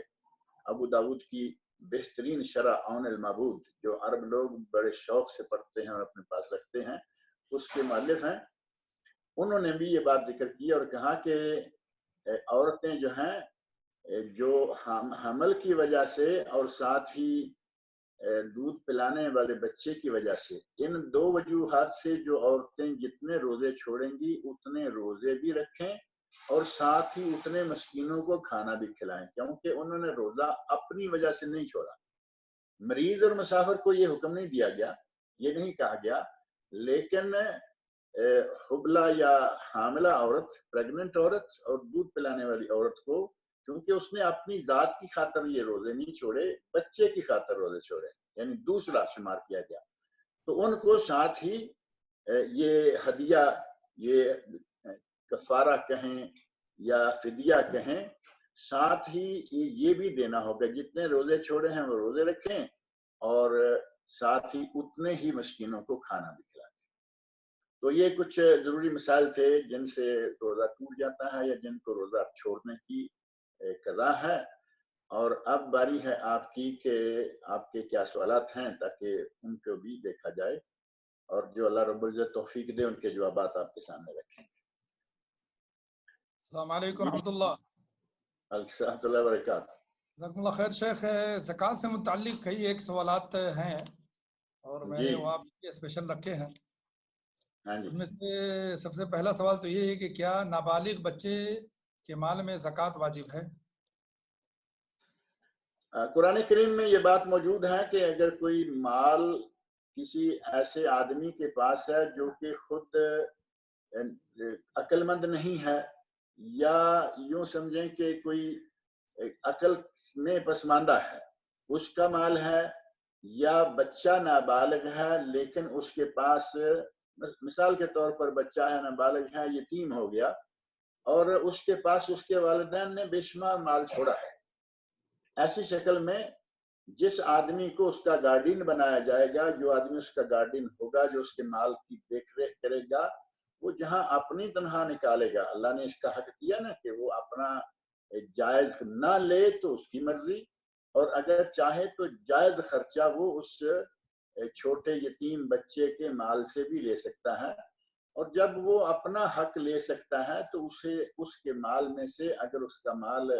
ابو داود کی بہترین شرح عون المعبود جو عرب لوگ بڑے شوق سے پڑھتے ہیں اور اپنے پاس رکھتے ہیں اس کے مؤلف ہیں. انہوں نے بھی یہ بات ذکر کی اور کہا کہ عورتیں جو ہیں جو حمل کی وجہ سے اور ساتھ ہی دودھ پلانے والے بچے کی وجہ سے ان دو وجوہات سے جو عورتیں جتنے روزے چھوڑیں گی اتنے روزے بھی رکھیں اور ساتھ ہی اتنے مسکینوں کو کھانا بھی کھلائیں کیونکہ انہوں نے روزہ اپنی وجہ سے نہیں چھوڑا. مریض اور مسافر کو یہ حکم نہیں دیا گیا, یہ نہیں کہا گیا, لیکن حبلہ یا حاملہ عورت, پریگننٹ عورت اور دودھ پلانے والی عورت کو کیونکہ اس نے اپنی ذات کی خاطر یہ روزے نہیں چھوڑے, بچے کی خاطر روزے چھوڑے یعنی دوسرا شمار کیا گیا, تو ان کو ساتھ ہی یہ ہدیہ, یہ کفارہ کہیں یا فدیہ کہیں, ساتھ ہی یہ بھی دینا ہوگا جتنے روزے چھوڑے ہیں وہ روزے رکھیں اور ساتھ ہی اتنے ہی مسکینوں کو کھانا بھی کھلائیں. تو یہ کچھ ضروری مسائل تھے جن سے روزہ ٹوٹ جاتا ہے یا جن کو روزہ چھوڑنے کی قضا ہے. اور اب باری ہے آپ کی کہ آپ کے کیا سوالات ہیں تاکہ ان کو بھی دیکھا جائے اور جو اللہ رب العزت توفیق دے ان کے جوابات آپ کے سامنے رکھیں. السلام علیکم ورحمۃ اللہ. السلام اللہ وبرکاتہ. جزاکم اللہ خیر. شیخ زکوٰۃ سے متعلق کئی ایک سوالات ہیں اور میں نے وہ آپ کے اسپیشل رکھے ہیں. ان میں سے سب سے پہلا سوال تو یہ ہے کہ کیا نابالغ بچے کے مال میں زکوٰۃ واجب ہے؟ قرآن کریم میں یہ بات موجود ہے کہ اگر کوئی مال کسی ایسے آدمی کے پاس ہے جو کہ خود عقل مند نہیں ہے یا یوں سمجھیں کہ کوئی عقل میں پسماندہ ہے, اس کا مال ہے, یا بچہ نابالغ ہے لیکن اس کے پاس مثال کے طور پر بچہ ہے نابالغ ہے, یتیم ہو گیا اور اس کے پاس اس کے والدین نے بے شمار مال چھوڑا ہے, ایسی شکل میں جس آدمی کو اس کا گارڈین بنایا جائے گا, جو آدمی اس کا گارڈین ہوگا, جو اس کے مال کی دیکھ ریکھ کرے گا, وہ جہاں اپنی تنہا نکالے گا, اللہ نے اس کا حق دیا نا کہ وہ اپنا جائز نہ لے تو اس کی مرضی, اور اگر چاہے تو جائز خرچہ وہ اس چھوٹے یتیم بچے کے مال سے بھی لے سکتا ہے. اور جب وہ اپنا حق لے سکتا ہے تو اسے اس کے مال میں سے اگر اس کا مال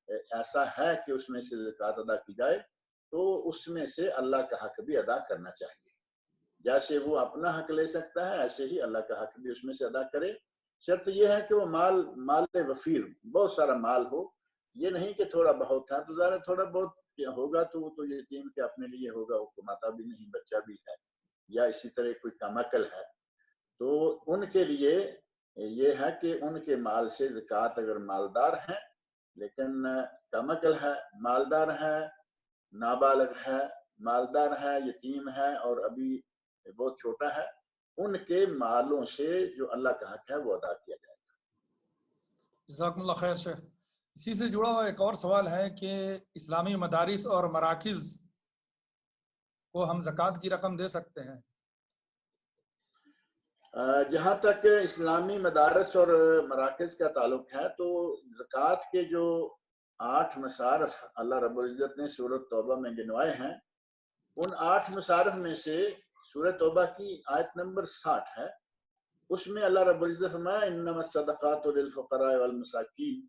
ایسا ہے کہ اس میں سے زکوٰۃ ادا کی جائے تو اس میں سے اللہ کا حق بھی ادا کرنا چاہیے. جیسے وہ اپنا حق لے سکتا ہے ایسے ہی اللہ کا حق بھی اس میں سے ادا کرے. شرط یہ ہے کہ وہ مال وفیر, بہت سارا مال ہو, یہ نہیں کہ تھوڑا بہت ہے. تو ظاہر تھوڑا بہت ہوگا تو وہ تو یتیم کے اپنے لیے ہوگا, وہ کماتا بھی نہیں, بچہ بھی ہے, یا اسی طرح کوئی کم عقل ہے, تو ان کے لیے یہ ہے کہ ان کے مال سے زکوٰۃ اگر مالدار ہیں لیکن کم عقل ہے, مالدار ہے, نابالغ ہے, مالدار ہے, یتیم ہے اور ابھی بہت چھوٹا ہے, ان کے مالوں سے جو اللہ کا حق ہے وہ ادا کیا جائے گا. جزاکم اللہ خیر. شیخ اسی سے جڑا ہوا ایک اور سوال ہے کہ اسلامی مدارس اور مراکز کو ہم زکوٰۃ کی رقم دے سکتے ہیں؟ جہاں تک اسلامی مدارس اور مراکز کا تعلق ہے تو زکوٰۃ کے جو 8 مصارف اللہ رب العزت نے سورۃ توبہ میں گنوائے ہیں, ان 8 مصارف میں سے سورۃ توبہ کی آیت نمبر 60 ہے, اس میں اللہ رب العزت فرمایا انما الصدقات للفقراء والمساکین,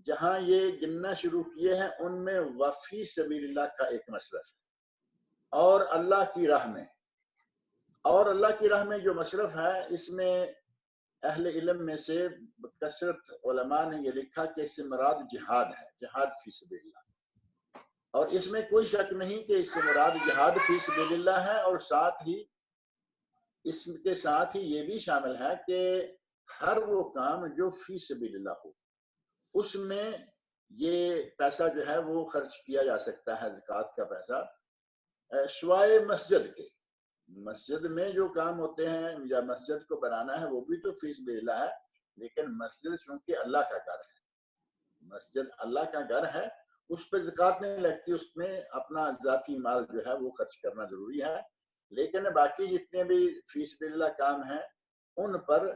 جہاں یہ گننا شروع کیے ہیں ان میں وفی سبیل اللہ کا ایک مصرف ہے, اور اللہ کی راہ میں, اور اللہ کی راہ میں جو مصرف ہے اس میں اہل علم میں سے کثرت علماء نے یہ لکھا کہ اس سے مراد جہاد ہے, جہاد فی سبیل اللہ, اور اس میں کوئی شک نہیں کہ اس سے مراد جہاد فی سبیل اللہ ہے, اور ساتھ ہی اس کے ساتھ ہی یہ بھی شامل ہے کہ ہر وہ کام جو فی سبیل اللہ ہو اس میں یہ پیسہ جو ہے وہ خرچ کیا جا سکتا ہے، زکوٰۃ کا پیسہ، سوائے مسجد کے۔ مسجد میں جو کام ہوتے ہیں یا مسجد کو بنانا ہے وہ بھی تو فی سبیل اللہ ہے، لیکن مسجد چونکہ اللہ کا گھر ہے، مسجد اللہ کا گھر ہے، اس پہ زکوٰۃ نہیں لگتی، اس میں اپنا ذاتی مال جو ہے وہ خرچ کرنا ضروری ہے۔ لیکن باقی جتنے بھی فی سبیل اللہ کام ہیں ان پر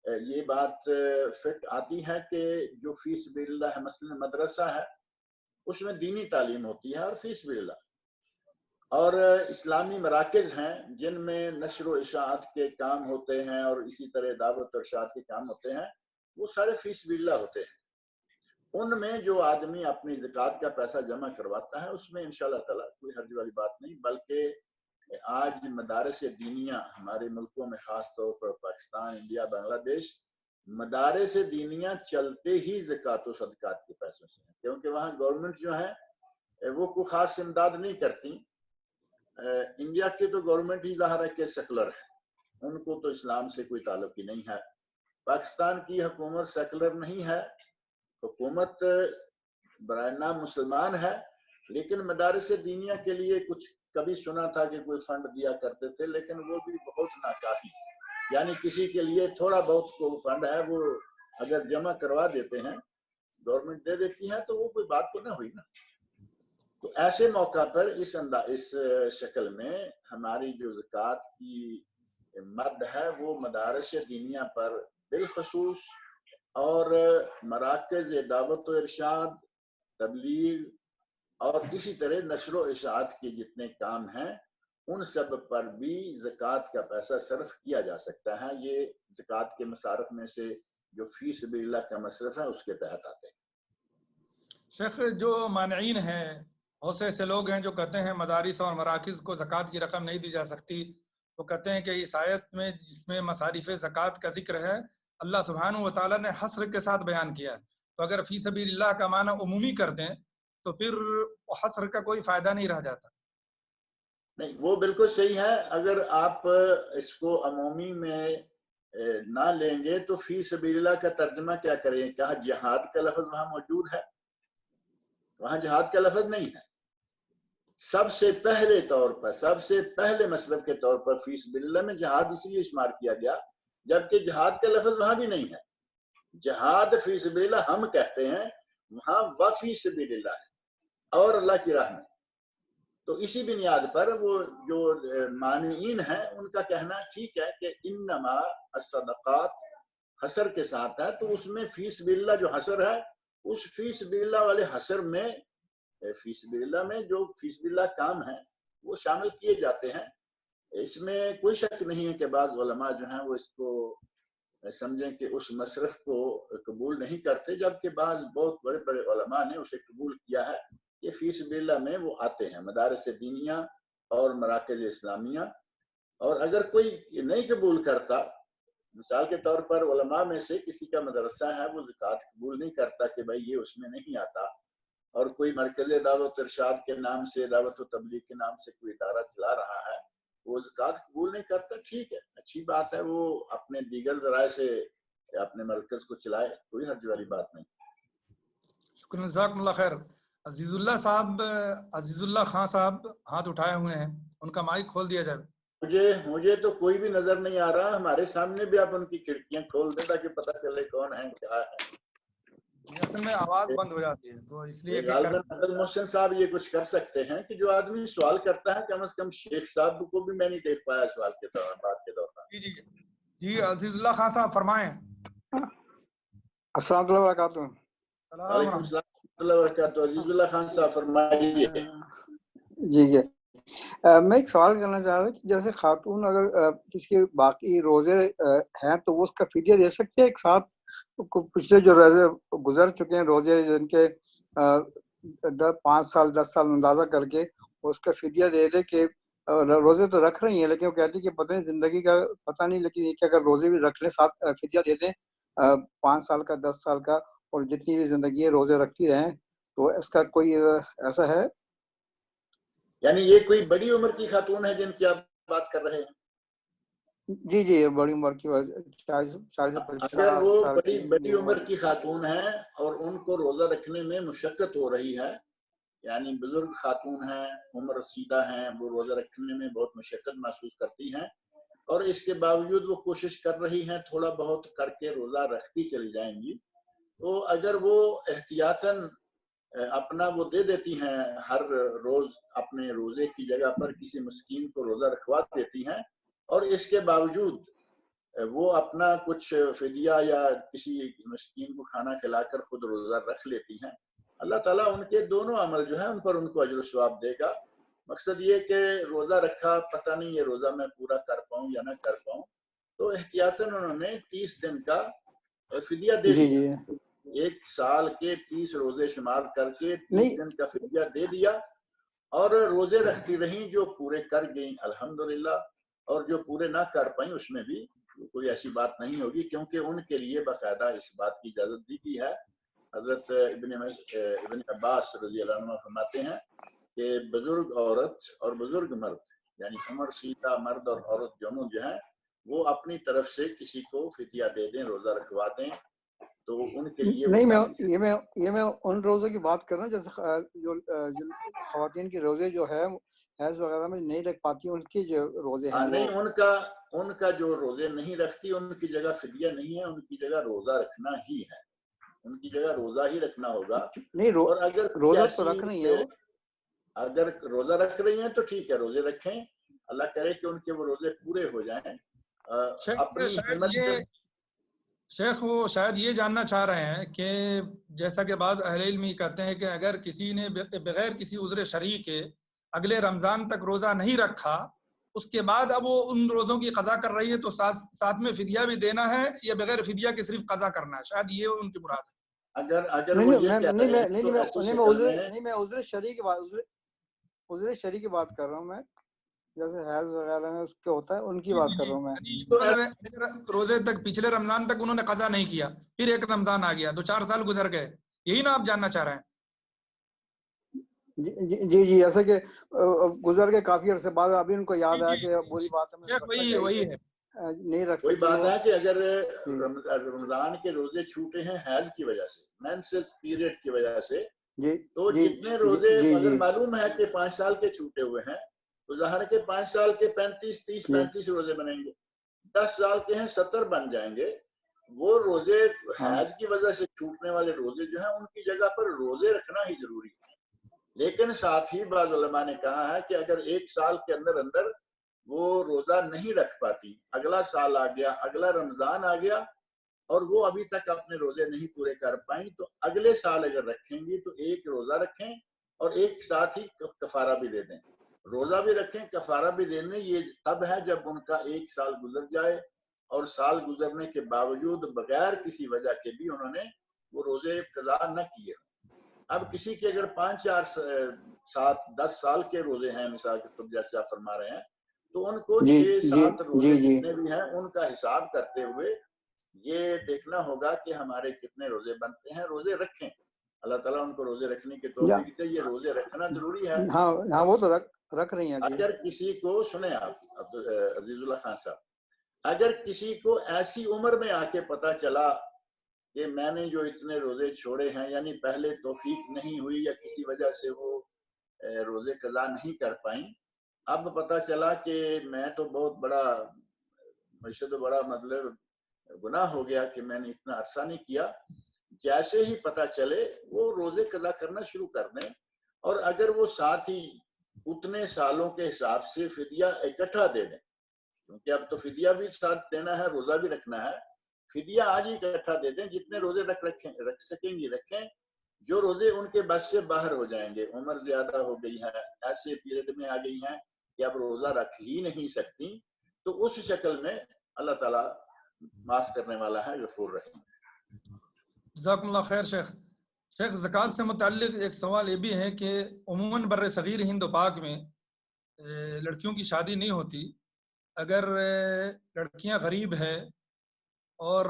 یہ بات فٹ آتی ہے کہ جو فی سبیل اللہ ہے، مثلا مدرسہ ہے اس میں دینی تعلیم ہوتی ہے اور فی سبیل اللہ، اور اسلامی مراکز ہیں جن میں نشر و اشاعت کے کام ہوتے ہیں اور اسی طرح دعوت و ارشاد کے کام ہوتے ہیں، وہ سارے فی سبیل اللہ ہوتے ہیں۔ ان میں جو آدمی اپنی زکوٰۃ کا پیسہ جمع کرواتا ہے اس میں انشاءاللہ تعالیٰ کوئی حرج والی بات نہیں، بلکہ آج مدارس دینیہ ہمارے ملکوں میں، خاص طور پر پاکستان، انڈیا، بنگلہ دیش، مدارس دینیہ چلتے ہی زکوٰۃ و صدقات کے پیسوں سے ہیں، کیونکہ وہاں گورنمنٹ جو ہے وہ کوئی خاص امداد نہیں کرتی۔ انڈیا کی تو گورنمنٹ ہی ظاہر ہے کہ سیکولر ہے، ان کو تو اسلام سے کوئی تعلق ہی نہیں ہے۔ پاکستان کی حکومت سیکولر نہیں ہے، حکومت برائے نام مسلمان ہے، لیکن مدارس دینیہ کے لیے کچھ کبھی سنا تھا کہ کوئی فنڈ دیا کرتے تھے، لیکن وہ بھی بہت ناکافی، یعنی کسی کے لیے تھوڑا بہت کو فنڈ ہے وہ اگر جمع کروا دیتے ہیں، گورنمنٹ دے دیتی ہے تو وہ کوئی بات تو نہ ہوئی نا۔ تو ایسے موقع پر اس شکل میں ہماری جو زکوٰۃ کی مد ہے وہ مدارس دینیہ پر بالخصوص اور مراکز دعوت و ارشاد، تبلیغ اور اسی طرح نشر و اشاعت کے جتنے کام ہیں ان سب پر بھی زکوٰۃ کا پیسہ صرف کیا جا سکتا ہے۔ یہ زکوٰۃ کے مصارف میں سے جو فی سبیل اللہ کا مصرف ہے اس کے تحت آتے ہیں۔ شیخ، جو مانعین ہیں، بہت سے ایسے لوگ ہیں جو کہتے ہیں مدارس اور مراکز کو زکوٰۃ کی رقم نہیں دی جا سکتی، وہ کہتے ہیں کہ اس آیت میں جس میں مصارف زکوٰۃ کا ذکر ہے اللہ سبحانہ و تعالیٰ نے حصر کے ساتھ بیان کیا ہے، تو اگر فی سبیل اللہ کا معنی عمومی کر دیں تو پھر حصر کا کوئی فائدہ نہیں رہ جاتا۔ نہیں، وہ بالکل صحیح ہے، اگر آپ اس کو عمومی میں نہ لیں گے تو فی سبیل اللہ کا ترجمہ کیا کریں؟ کہا جہاد کا لفظ وہاں موجود ہے؟ وہاں جہاد کا لفظ نہیں ہے۔ سب سے پہلے طور پر، سب سے پہلے مصرف کے طور پر فی سبیل اللہ میں جہاد اسی لیے شمار کیا گیا، جبکہ جہاد کا لفظ وہاں بھی نہیں ہے۔ جہاد فی سبیل اللہ ہم کہتے ہیں، وہاں وفی سبیل اللہ ہے اور اللہ کی راہ میں۔ تو اسی بنیاد پر وہ جو مانعین ہیں ان کا کہنا ٹھیک ہے کہ انما الصدقات حصر کے ساتھ ہے، تو اس میں فی سبیل اللہ جو حصر ہے اس فی سبیل اللہ والے حصر میں فی سبیل اللہ میں جو فی سبیل اللہ کام ہیں وہ شامل کیے جاتے ہیں۔ اس میں کوئی شک نہیں ہے کہ بعض علماء جو ہیں وہ اس کو سمجھیں کہ اس مصرف کو قبول نہیں کرتے، جبکہ بعض بہت بڑے بڑے علماء نے اسے قبول کیا ہے کہ فی سبیل اللہ میں وہ آتے ہیں، مدارس دینیہ اور مراکز اسلامیہ۔ اور اگر کوئی نہیں قبول کرتا، مثال کے طور پر علماء میں سے کسی کا مدرسہ ہے وہ زکوٰۃ قبول نہیں کرتا کہ بھائی یہ اس میں نہیں آتا، اور کوئی مرکز دعوت ارشاد کے نام سے، دعوت و تبلیغ کے نام سے کوئی ادارہ چلا رہا ہے، وہ زکوٰۃ قبول نہیں کرتا، ٹھیک ہے، اچھی بات ہے، وہ اپنے دیگر ذرائع سے اپنے مرکز کو چلائے، کوئی حرج والی بات نہیں۔ شکریہ، جزاکم اللہ خیر۔ عزیز اللہ صاحب، عزیز اللہ خان صاحب ہاتھ اٹھائے ہوئے ہیں، ان کا مائک کھول دیا جائے۔ مجھے تو کوئی بھی نظر نہیں آ رہا، ہمارے سامنے بھی آپ ان کی کھڑکیاں کھول دیں تاکہ پتہ چلے کون ہے کیا ہے۔ اصل میں آواز بند ہو جاتی ہے تو اس لیے عبد المحسن صاحب یہ کچھ کر سکتے ہیں کہ جو آدمی سوال کرتا ہے کم از کم شیخ صاحب کو بھی میں نہیں دیکھ پایا سوال کے دوران، بات کے دوران۔ جی عزیز اللہ خان صاحب فرمائیں۔ السلام علیکم وبرکاتہ۔ وعلیکم السلام ورحمۃ اللہ وبرکاتہ۔ عزیز اللہ خان صاحب فرمائیے۔ جی میں ایک سوال کرنا چاہ رہا تھا کہ جیسے خاتون اگر کسی کے باقی روزے ہیں تو وہ اس کا فدیہ دے سکتے ہیں ایک ساتھ؟ پچھلے جو روزے گزر چکے ہیں، روزے جن کے 5 سال 10 سال اندازہ کر کے اس کا فدیہ دے دے کہ روزے تو رکھ رہی ہیں لیکن وہ کہتی کہ پتہ نہیں زندگی کا پتہ نہیں، لیکن یہ کہ اگر روزے بھی رکھ لیں ساتھ فدیہ دے دیں 5 سال کا 10 سال کا، اور جتنی بھی زندگی ہے روزے رکھتی رہیں، تو اس کا کوئی ایسا ہے؟ یعنی یہ کوئی بڑی عمر کی خاتون ہے جن کی آپ بات کر رہے ہیں؟ جی جی بڑی عمر کی اگر وہ بڑی عمر کی خاتون ہیں اور ان کو روزہ رکھنے میں مشقت ہو رہی ہے، یعنی بزرگ خاتون ہیں، عمر رسیدہ ہیں، وہ روزہ رکھنے میں بہت مشقت محسوس کرتی ہیں اور اس کے باوجود وہ کوشش کر رہی ہیں تھوڑا بہت کر کے روزہ رکھتی چلی جائیں گی، تو اگر وہ احتیاطاً اپنا وہ دے دیتی ہیں ہر روز اپنے روزے کی جگہ پر کسی مسکین کو روزہ رکھوا دیتی ہیں اور اس کے باوجود وہ اپنا کچھ فدیہ یا کسی مسکین کو کھانا کھلا کر خود روزہ رکھ لیتی ہیں، اللہ تعالیٰ ان کے دونوں عمل جو ہیں ان پر ان کو اجر و ثواب دے گا۔ مقصد یہ کہ روزہ رکھا، پتہ نہیں یہ روزہ میں پورا کر پاؤں یا نہ کر پاؤں، تو احتیاطاً انہوں نے 30 دن کا فدیہ دے دیا، ایک سال کے 30 روزے شمار کر کے 30 دن کا فدیہ دے دیا اور روزے رکھتی رہیں، جو پورے کر گئیں الحمدللہ، اور جو پورے نہ کر پائیں اس میں بھی کوئی ایسی بات نہیں ہوگی، کیونکہ ان کے لیے باقاعدہ اس بات کی اجازت دی گئی ہے۔ حضرت ابن عباس رضی اللہ عنہ فرماتے ہیں کہ بزرگ عورت اور بزرگ مرد، یعنی عمر رسیدہ مرد اور عورت دونوں جو ہیں، وہ اپنی طرف سے کسی کو فدیہ دے دیں، روزہ رکھوا دیں، تو ان کے لیے نہیں، میں ان روزوں کی بات کر رہا ہوں جیسے جو خواتین کے روزے جو ہے حیض وغیرہ میں نہیں رکھ پاتی، ان کے جو روزے ہیں نہیں، ان کا جو روزے نہیں رکھتی ان کی جگہ فدیہ نہیں ہے، ان کی جگہ روزہ رکھنا ہی ہے، ان کی جگہ روزہ ہی رکھنا ہوگا۔ نہیں، اور اگر روزہ تو رکھ رہی ہیں، اگر روزہ رکھ رہی ہیں تو ٹھیک ہے، روزے رکھیں، اللہ کرے کہ ان کے وہ روزے پورے ہو جائیں۔ شیخ وہ شاید یہ جاننا چاہ رہے ہیں کہ جیسا کہ بعض اہل علم کہتے ہیں کہ اگر کسی نے بغیر کسی عذر شرعی کے اگلے رمضان تک روزہ نہیں رکھا، اس کے بعد اب وہ ان روزوں کی قضا کر رہی ہے، تو ساتھ میں فدیہ بھی دینا ہے یا بغیر فدیہ کے صرف قضا کرنا ہے؟ شاید یہ ان کی مراد ہے۔ میں عذر شرعی کی بات کر رہا ہوں، میں جیسے حیض وغیرہ میں اس کے ہوتا ہے ان کی بات کر رہا ہوں میں۔ روزے تک پچھلے رمضان تک انہوں نے قضا نہیں کیا، پھر ایک رمضان آ گیا، 2-4 سال گزر گئے، یہی نا آپ جاننا چاہ رہے ہیں؟ جی ایسا کہ گزر کے کافی عرصے بعد ابھی ان کو یاد آیا کہ بری بات ہے، وہی ہے، نہیں رکھ سکتے۔ وہی بات ہے کہ اگر رمضان کے روزے چھوٹے ہیں حیض کی وجہ سے، مینسس پیریڈ کی وجہ سے، تو جتنے روزے اگر معلوم ہے کہ 5 سال کے چھوٹے ہوئے ہیں تو ظاہر کے 5 سال کے 35 روزے بنیں گے، 10 سال کے ہیں 70 بن جائیں گے۔ وہ روزے حیض کی وجہ سے چھوٹنے والے روزے جو ہیں ان کی جگہ پر روزے رکھنا ہی ضروری ہے، لیکن ساتھ ہی بعض علماء نے کہا ہے کہ اگر 1 سال کے اندر وہ روزہ نہیں رکھ پاتی، اگلا سال آ گیا، اگلا رمضان آ گیا اور وہ ابھی تک اپنے روزے نہیں پورے کر پائیں، تو اگلے سال اگر رکھیں گی تو 1 روزہ رکھیں اور ایک ساتھ ہی کفارہ بھی دے دیں، روزہ بھی رکھیں، کفارہ بھی دے دیں۔ یہ تب ہے جب ان کا 1 سال گزر جائے اور سال گزرنے کے باوجود بغیر کسی وجہ کے بھی انہوں نے وہ روزے قضا نہ کیے۔ اب کسی کے اگر 5 4 7 10 سال کے روزے ہیں، مثال کے طور جیسے آپ فرما رہے ہیں، تو ان کو 6 7 روزے جتنے بھی ہیں ان کا حساب کرتے ہوئے یہ دیکھنا ہوگا کہ ہمارے کتنے روزے بنتے ہیں، روزے رکھیں، اللہ تعالیٰ ان کو روزے رکھنے کی توفیق دے۔ یہ روزے رکھنا ضروری ہے۔ ہاں وہ تو رکھ رہی ہیں۔ اگر کسی کو سنیں آپ عزیز اللہ خان صاحب، اگر کسی کو ایسی عمر میں آ کے پتہ چلا کہ میں نے جو اتنے روزے چھوڑے ہیں، یعنی پہلے توفیق نہیں ہوئی یا کسی وجہ سے وہ روزے قضا نہیں کر پائیں، اب پتہ چلا کہ میں تو بہت بڑا مجھے تو بڑا مطلب گناہ ہو گیا کہ میں نے اتنا عرصہ نہیں کیا، جیسے ہی پتہ چلے وہ روزے قضا کرنا شروع کر دیں، اور اگر وہ ساتھ ہی اتنے سالوں کے حساب سے فدیہ اکٹھا دے دیں، کیونکہ اب تو فدیہ بھی ساتھ دینا ہے، روزہ بھی رکھنا ہے، فدیہ آج ہی اکٹھا دے دیں، جتنے روزے رکھ سکیں گی رکھیں، جو روزے ان کے بس سے باہر ہو جائیں گے، عمر زیادہ ہو گئی ہے، ایسے پیریڈ میں آ گئی ہیں کہ اب روزہ رکھ ہی نہیں سکتی، تو اس شکل میں اللہ تعالیٰ معاف کرنے والا ہے، غفور رحیم۔ جزاکم اللہ خیر شیخ زکوٰۃ سے متعلق ایک سوال یہ بھی ہے کہ عموماً بر صغیر ہند و پاک میں لڑکیوں کی شادی نہیں ہوتی، اگر لڑکیاں غریب ہیں اور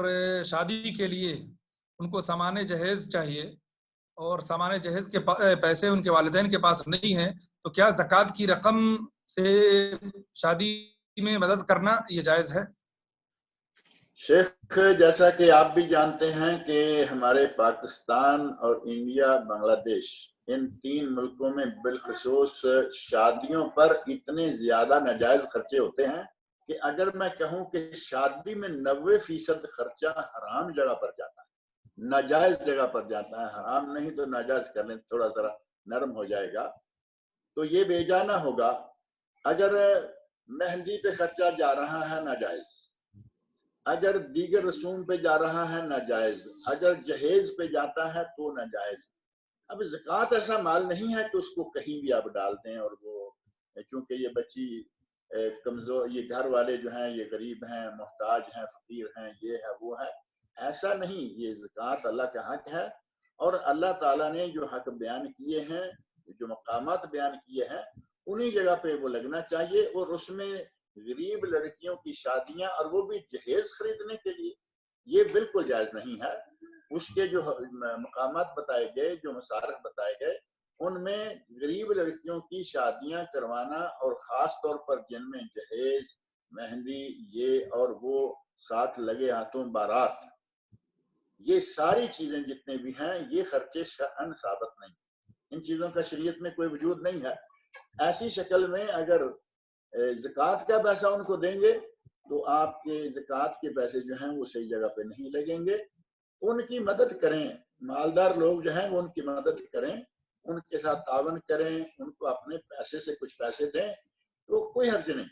شادی کے لیے ان کو سامان جہیز چاہیے اور سامان جہیز کے پیسے ان کے والدین کے پاس نہیں ہیں، تو کیا زکوٰۃ کی رقم سے شادی میں مدد کرنا یہ جائز ہے؟ شیخ جیسا کہ آپ بھی جانتے ہیں کہ ہمارے پاکستان اور انڈیا بنگلہ دیش ان 3 ملکوں میں بالخصوص شادیوں پر اتنے زیادہ ناجائز خرچے ہوتے ہیں کہ اگر میں کہوں کہ شادی میں 90% خرچہ حرام جگہ پر جاتا ہے، ناجائز جگہ پر جاتا ہے، حرام نہیں تو ناجائز کر لیں، تھوڑا ذرا نرم ہو جائے گا تو یہ بے جانا ہوگا۔ اگر مہندی پہ خرچہ جا رہا ہے ناجائز، اگر دیگر رسوم پہ جا رہا ہے ناجائز، اگر جہیز پہ جاتا ہے تو ناجائز۔ اب زکوٰۃ ایسا مال نہیں ہے کہ اس کو کہیں بھی آپ ڈال دیں، اور وہ چونکہ یہ بچی کمزور، یہ گھر والے جو ہیں یہ غریب ہیں، محتاج ہیں، فقیر ہیں، یہ ہے وہ ہے، ایسا نہیں۔ یہ زکوٰۃ اللہ کا حق ہے، اور اللہ تعالیٰ نے جو حق بیان کیے ہیں، جو مقامات بیان کیے ہیں، انہی جگہ پہ وہ لگنا چاہیے۔ اور اس میں غریب لڑکیوں کی شادیاں، اور وہ بھی جہیز خریدنے کے لیے، یہ بالکل جائز نہیں ہے۔ اس کے جو مقامات بتائے گئے، جو مصارف بتائے گئے، ان میں غریب لڑکیوں کی شادیاں کروانا، اور خاص طور پر جن میں جہیز، مہندی، یہ اور وہ ساتھ لگے ہاتھوں بارات، یہ ساری چیزیں جتنے بھی ہیں یہ خرچے شرعاً ثابت نہیں، ان چیزوں کا شریعت میں کوئی وجود نہیں ہے۔ ایسی شکل میں اگر زکوٰۃ کا پیسہ ان کو دیں گے تو آپ کے زکوٰۃ کے پیسے جو ہیں وہ صحیح جگہ پہ نہیں لگیں گے۔ ان کی مدد کریں، مالدار لوگ جو ہیں وہ ان کی مدد کریں، ان کے ساتھ تعاون کریں، ان کو اپنے پیسے سے کچھ پیسے دیں، تو کوئی حرج نہیں،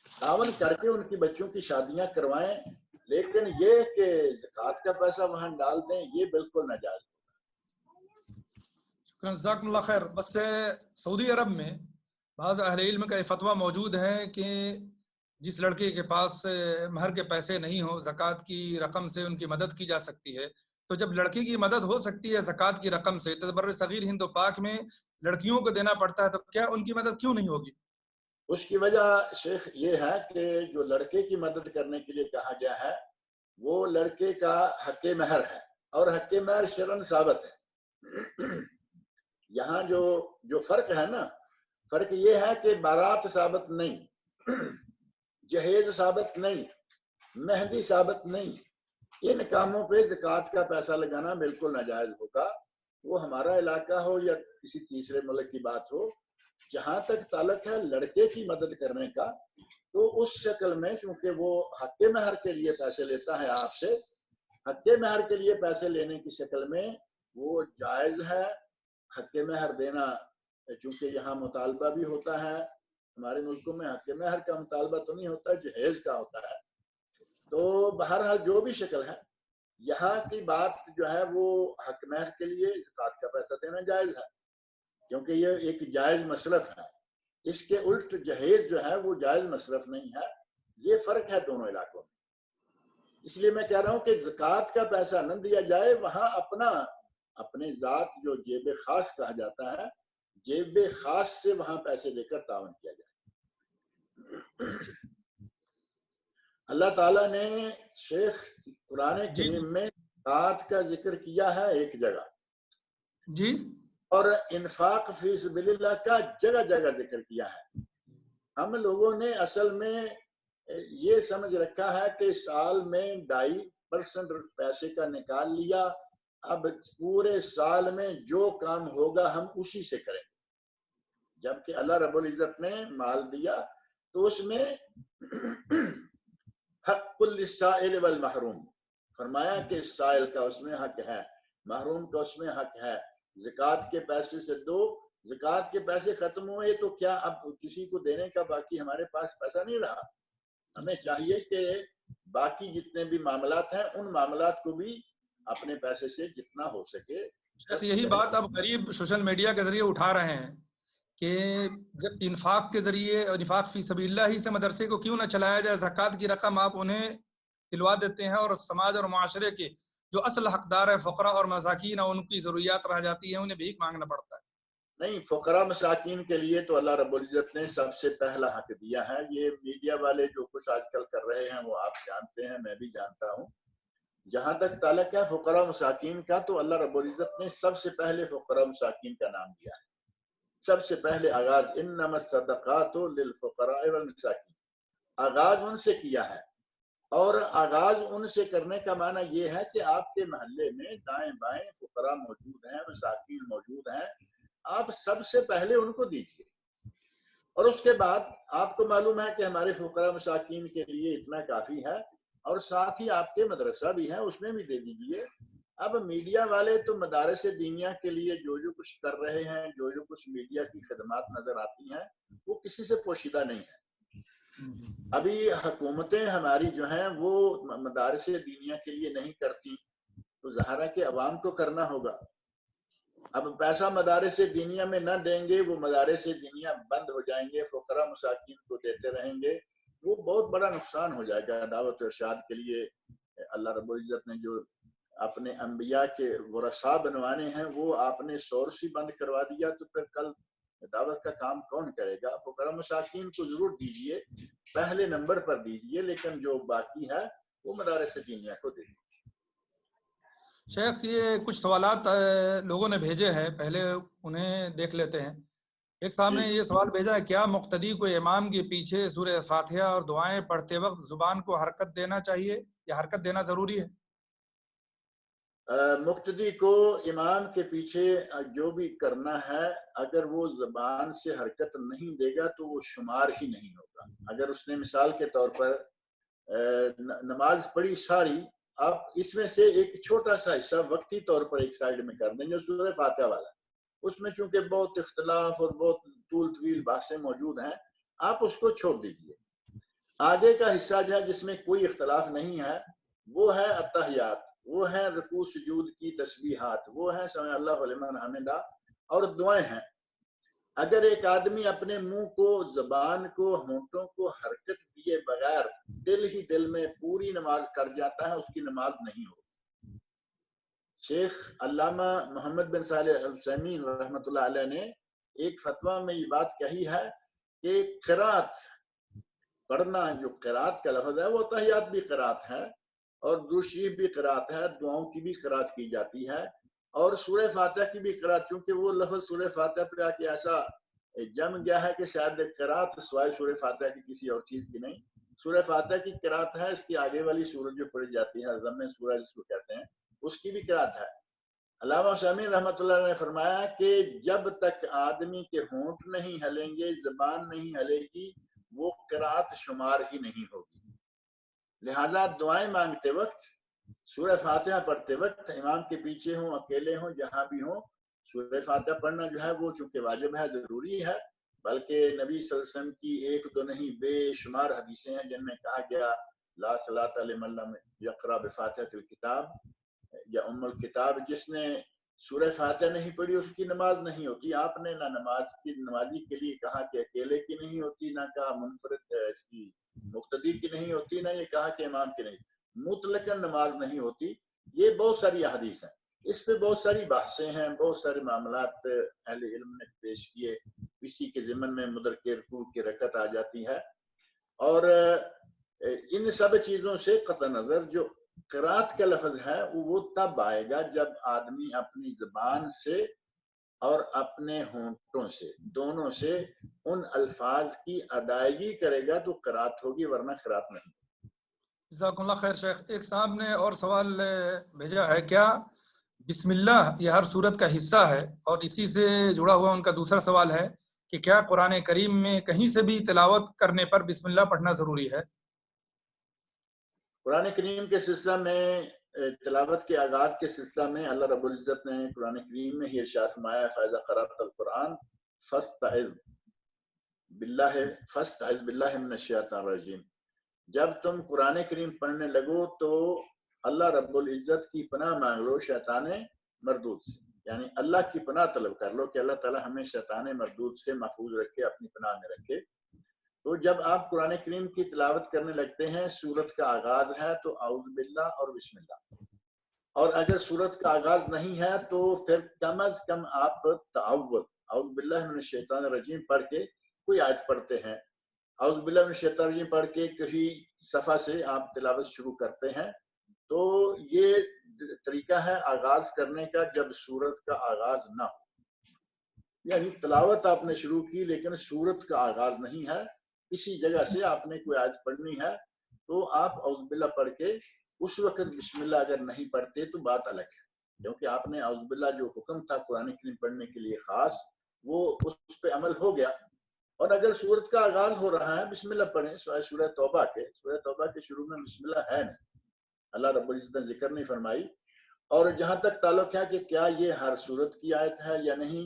تعاون کر کے ان کی بچوں کی شادیاں کروائیں۔ لیکن یہ کہ زکوٰۃ کا پیسہ وہاں ڈال دیں، یہ بالکل ناجائز۔ جزاکم اللہ خیر۔ بس سعودی عرب میں بعض اہل علم کا یہ فتویٰ موجود ہے کہ جس لڑکے کے پاس مہر کے پیسے نہیں ہو، زکوٰۃ کی رقم سے ان کی مدد کی جا سکتی ہے۔ تو جب لڑکی کی مدد ہو سکتی ہے زکوٰۃ کی رقم سے، تو بر صغیر ہند و پاک میں لڑکیوں کو دینا پڑتا ہے، تو کیا ان کی مدد کیوں نہیں ہوگی؟ اس کی وجہ شیخ یہ ہے کہ جو لڑکے کی مدد کرنے کے لیے کہا گیا ہے وہ لڑکے کا حق مہر ہے، اور حق مہر شرعاً ثابت ہے۔ یہاں جو فرق ہے نا، فرق یہ ہے کہ بارات ثابت نہیں، جہیز ثابت نہیں، مہندی ثابت نہیں، ان کاموں پہ زکوٰۃ کا پیسہ لگانا بالکل ناجائز ہوگا۔ وہ ہمارا علاقہ ہو یا کسی تیسرے ملک کی بات ہو، جہاں تک تعلق ہے لڑکے کی مدد کرنے کا، تو اس شکل میں چونکہ وہ حق مہر کے لیے پیسے لیتا ہے آپ سے، حق مہر کے لیے پیسے لینے کی شکل میں وہ جائز ہے۔ حق مہر دینا، چونکہ یہاں مطالبہ بھی ہوتا ہے، ہمارے ملکوں میں حق مہر کا مطالبہ تو نہیں ہوتا، جہیز کا ہوتا ہے۔ تو بہرحال جو بھی شکل ہے، یہاں کی بات جو ہے وہ حق مہر کے لیے زکوٰۃ کا پیسہ دینا جائز ہے، کیونکہ یہ ایک جائز مصرف ہے۔ اس کے الٹ جہیز جو ہے وہ جائز مصرف نہیں ہے۔ یہ فرق ہے دونوں علاقوں میں۔ اس لیے میں کہہ رہا ہوں کہ زکوٰۃ کا پیسہ نہ دیا جائے، وہاں اپنے ذات جو جیب خاص کہا جاتا ہے، جیب خاص سے وہاں پیسے دے کر تعاون کیا جائے۔ اللہ تعالیٰ نے شیخ قرآن کریم میں زکوٰۃ کا ذکر کیا ہے ایک جگہ جی، اور انفاق فی سبیل اللہ کا جگہ جگہ ذکر کیا ہے۔ ہم لوگوں نے اصل میں یہ سمجھ رکھا ہے کہ سال میں 2.5% پیسے کا نکال لیا، اب پورے سال میں جو کام ہوگا ہم اسی سے کریں، جبکہ اللہ رب العزت نے مال دیا تو اس میں حق للسائل والمحروم فرمایا کہ سائل کا اس میں حق ہے، محروم کا اس میں حق ہے۔ زکوٰۃ کے پیسے سے دو، زکوٰۃ کے پیسے ختم ہوئے تو کیا اب کسی کو دینے کا باقی ہمارے پاس پیسہ نہیں رہا؟ ہمیں چاہیے کہ باقی جتنے بھی معاملات ہیں ان معاملات کو بھی اپنے پیسے سے جتنا ہو سکے۔ یہی بات اب قریب سوشل میڈیا کے ذریعے اٹھا رہے ہیں کہ جب انفاق کے ذریعے، انفاق فی سبیل اللہ ہی سے مدرسے کو کیوں نہ چلایا جائے، زکوٰۃ کی رقم آپ انہیں دلوا دیتے ہیں اور سماج اور معاشرے کے جو اصل حقدار ہے فقراء اور مساکین، ان کی ضروریات رہ جاتی ہیں، انہیں بھیک مانگنا پڑتا ہے۔ نہیں، فقراء مساکین کے لیے تو اللہ رب العزت نے سب سے پہلا حق دیا ہے۔ یہ میڈیا والے جو کچھ آج کل کر رہے ہیں وہ آپ جانتے ہیں، میں بھی جانتا ہوں۔ جہاں تک تعلق ہے فقراء مساکین کا، تو اللہ رب العزت نے سب سے پہلے فقراء مساکین کا نام دیا ہے، سب سے پہلے آغاز انما الصدقات للفقراء والمساکین۔ آغاز ان سے کیا ہے، اور آغاز ان سے کرنے کا معنی یہ ہے کہ آپ کے محلے میں دائیں بائیں فقراء موجود ہیں، مساکین موجود ہیں، آپ سب سے پہلے ان کو دیجیے، اور اس کے بعد آپ کو معلوم ہے کہ ہمارے فقراء مساکین کے لیے اتنا کافی ہے، اور ساتھ ہی آپ کے مدرسہ بھی ہے، اس میں بھی دے دیجیے۔ اب میڈیا والے تو مدارس دینیہ کے لیے جو کچھ کر رہے ہیں، جو کچھ میڈیا کی خدمات نظر آتی ہیں، وہ کسی سے پوشیدہ نہیں ہے۔ ابھی حکومتیں ہماری جو ہیں وہ مدارس دینیہ کے لیے نہیں کرتی، تو ظاہر ہے کہ عوام کو کرنا ہوگا۔ اب پیسہ مدارس دینیہ میں نہ دیں گے، وہ مدارس دینیہ بند ہو جائیں گے، فقراء مساکین کو دیتے رہیں گے، وہ بہت بڑا نقصان ہو جائے گا۔ دعوت و ارشاد کے لیے اللہ رب العزت نے جو اپنے انبیاء کے ورثاء بنوانے ہیں، وہ آپ نے سورس ہی بند کروا دیا، تو پھر کل دعوت کا کام کون کرے گا؟ فقراء مساکین کو ضرور دیجیے، پہلے نمبر پر دیجیے، لیکن جو باقی ہے وہ مدارس دینیہ کو دیجیے۔ شیخ یہ کچھ سوالات لوگوں نے بھیجے ہیں، پہلے انہیں دیکھ لیتے ہیں۔ ایک صاحب نے یہ سوال بھیجا ہے، کیا مقتدی کو امام کے پیچھے سورہ فاتحہ اور دعائیں پڑھتے وقت زبان کو حرکت دینا چاہیے یا حرکت دینا ضروری ہے؟ مقتدی کو امام کے پیچھے جو بھی کرنا ہے، اگر وہ زبان سے حرکت نہیں دے گا تو وہ شمار ہی نہیں ہوگا۔ اگر اس نے مثال کے طور پر نماز پڑھی ساری، آپ اس میں سے ایک چھوٹا سا حصہ وقتی طور پر ایک سائیڈ میں کر دیں جو سورہ فاتحہ والا، اس میں چونکہ بہت اختلاف اور بہت طول طویل بحثیں موجود ہیں، آپ اس کو چھوڑ دیجئے۔ آگے کا حصہ جو ہے جس میں کوئی اختلاف نہیں ہے، وہ ہے التحیات، وہ ہے رکوع سجود کی تسبیحات، وہ ہے سمع اللہ لمن حمدہ، اور دعائیں ہیں۔ اگر ایک آدمی اپنے منہ کو، زبان کو، ہونٹوں کو حرکت دیے بغیر دل ہی دل میں پوری نماز کر جاتا ہے، اس کی نماز نہیں ہوتی۔ شیخ علامہ محمد بن صالح العثیمین رحمۃ اللہ علیہ نے ایک فتویٰ میں یہ بات کہی ہے کہ قرات پڑھنا، جو قرات کا لفظ ہے وہ تحیات بھی قرات ہے، اور درود شریف بھی قرات ہے، دعاؤں کی بھی قرات کی جاتی ہے، اور سورہ فاتحہ کی بھی قرات، چونکہ وہ لفظ سورہ فاتحہ پہ آ کے ایسا جم گیا ہے کہ شاید قرات سوائے سورہ فاتحہ کی کسی اور چیز کی نہیں، سورہ فاتحہ کی قرات ہے، اس کی آگے والی سورت جو پڑھی جاتی ہے ضم سورہ جس کو کہتے ہیں، اس کی بھی قرات ہے۔ علامہ شامی رحمۃ اللہ نے فرمایا کہ جب تک آدمی کے ہونٹ نہیں ہلیں گے، زبان نہیں ہلے گی، وہ قرات شمار ہی نہیں ہوگی۔ لہذا دعائیں مانگتے وقت، سورہ فاتحہ پڑھتے وقت، امام کے پیچھے ہوں، اکیلے ہوں، جہاں بھی ہوں، سورہ فاتحہ پڑھنا جو ہے وہ چونکہ واجب ہے، ضروری ہے، بلکہ نبی صلی اللہ علیہ وسلم کی ایک دو نہیں بے شمار حدیثیں ہیں جن میں کہا گیا لا صلاۃ لمن لم یقرأ بفاتحۃ الکتاب یا ام الکتاب، جس نے سورہ فاتحہ نہیں پڑھی اس کی نماز نہیں ہوتی۔ آپ نے نہ نماز کی نمازی کے لیے کہا کہ اکیلے کی نہیں ہوتی، نہ کہا منفرد اس کی مقتدی کی نہیں ہوتی، نہ یہ کہا کہ امام کی نہیں، مطلقاً نماز نہیں ہوتی۔ یہ بہت ساری احادیث ہیں، اس پہ بہت ساری بحثیں ہیں، بہت سارے معاملات اہل علم نے پیش کیے، کسی کے ضمن میں مدرک رکوع کی رکعت آ جاتی ہے، اور ان سب چیزوں سے قطع نظر جو قرات کا لفظ ہے وہ تب آئے گا جب آدمی اپنی زبان سے اور اپنے ہونٹوں سے، دونوں سے ان الفاظ کی ادائیگی کرے گا تو قرات ہوگی، ورنہ قرات نہیں۔ جزاک اللہ خیر شیخ۔ ایک صاحب نے اور سوال بھیجا ہے، کیا بسم اللہ یہ ہر صورت کا حصہ ہے؟ اور اسی سے جڑا ہوا ان کا دوسرا سوال ہے کہ کیا قرآن کریم میں کہیں سے بھی تلاوت کرنے پر بسم اللہ پڑھنا ضروری ہے؟ قرآن کریم کے سلسلہ میں، تلاوت کے آغاز کے سلسلہ میں اللہ رب العزت نے قرآن کریم میں ہی ارشاد فرمایا فَإِذَا قَرَأْتَ الْقُرْآنَ فَاسْتَعِذْ بِاللَّهِ مِنَ الشَّيْطَانِ الرَّجِيمِ، جب تم قرآن کریم پڑھنے لگو تو اللہ رب العزت کی پناہ مانگ لو شیطان مردود سے، یعنی اللہ کی پناہ طلب کر لو کہ اللہ تعالی ہمیں شیطان مردود سے محفوظ رکھے، اپنی پناہ میں رکھے۔ تو جب آپ قرآن کریم کی تلاوت کرنے لگتے ہیں، سورت کا آغاز ہے تو اعوذ باللہ اور بسم اللہ، اور اگر سورت کا آغاز نہیں ہے تو پھر کم از کم آپ تعوذ اعوذ باللہ من الشیطان الرجیم پڑھ کے کوئی آیت پڑھتے ہیں، اعوذ باللہ من الشیطان الرجیم پڑھ کے کسی صفحہ سے آپ تلاوت شروع کرتے ہیں، تو یہ طریقہ ہے آغاز کرنے کا جب سورت کا آغاز نہ ہو، یعنی تلاوت آپ نے شروع کی لیکن سورت کا آغاز نہیں ہے، کسی جگہ سے آپ نے کوئی آیت پڑھنی ہے تو آپ اعوذ باللہ پڑھ کے اس وقت بسم اللہ اگر نہیں پڑھتے تو بات الگ ہے، کیونکہ آپ نے اعوذ باللہ جو حکم تھا قرآن کریم پڑھنے کے لیے خاص، وہ اس پہ عمل ہو گیا۔ اور اگر سورت کا آغاز ہو رہا ہے بسم اللہ پڑھیں، سوائے سورہ توبہ کے شروع میں بسم اللہ ہے نہیں، اللہ رب العزت نے ذکر نہیں فرمائی۔ اور جہاں تک تعلق ہے کہ کیا یہ ہر سورت کی آیت ہے یا نہیں،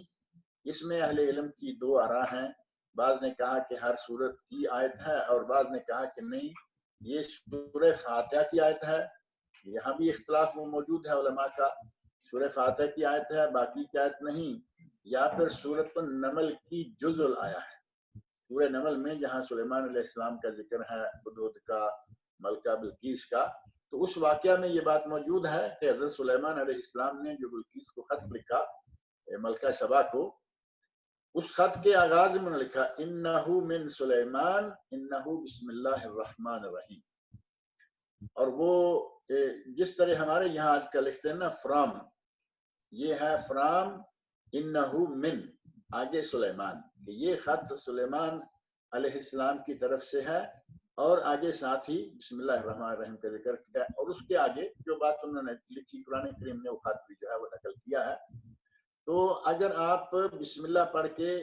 اس میں اہل علم کی دو آراء ہیں، بعض نے کہا کہ ہر سورت کی آیت ہے اور بعض نے کہا کہ نہیں یہ سورہ فاتحہ کی آیت ہے۔ یہاں بھی اختلاف موجود ہے علماء کا، سورہ فاتحہ کی آیت ہے باقی کی آیت نہیں، یا پھر سورۃ النمل کی جز الآیہ ہے۔ سورہ نمل میں جہاں سلیمان علیہ السلام کا ذکر ہے، ہدہد کا، ملکہ بلقیس کا، تو اس واقعہ میں یہ بات موجود ہے کہ حضرت سلیمان علیہ السلام نے جو بلقیس کو خط لکھا، ملکہ سبا کو، اس خط کے آغاز میں لکھا انہو من سلیمان انہو بسم اللہ الرحمن الرحیم۔ اور وہ جس طرح ہمارے یہاں آج کل لکھتے ہیں نا فرام، یہ ہے فرام انہو من آگے سلیمان، کہ یہ خط سلیمان علیہ السلام کی طرف سے ہے، اور آگے ساتھ ہی بسم اللہ الرحمن الرحیم کا ذکر کیا، اور اس کے آگے جو بات انہوں نے لکھی قرآن کریم نے وہ خط بھی جو ہے وہ نقل کیا ہے۔ تو اگر آپ بسم اللہ پڑھ کے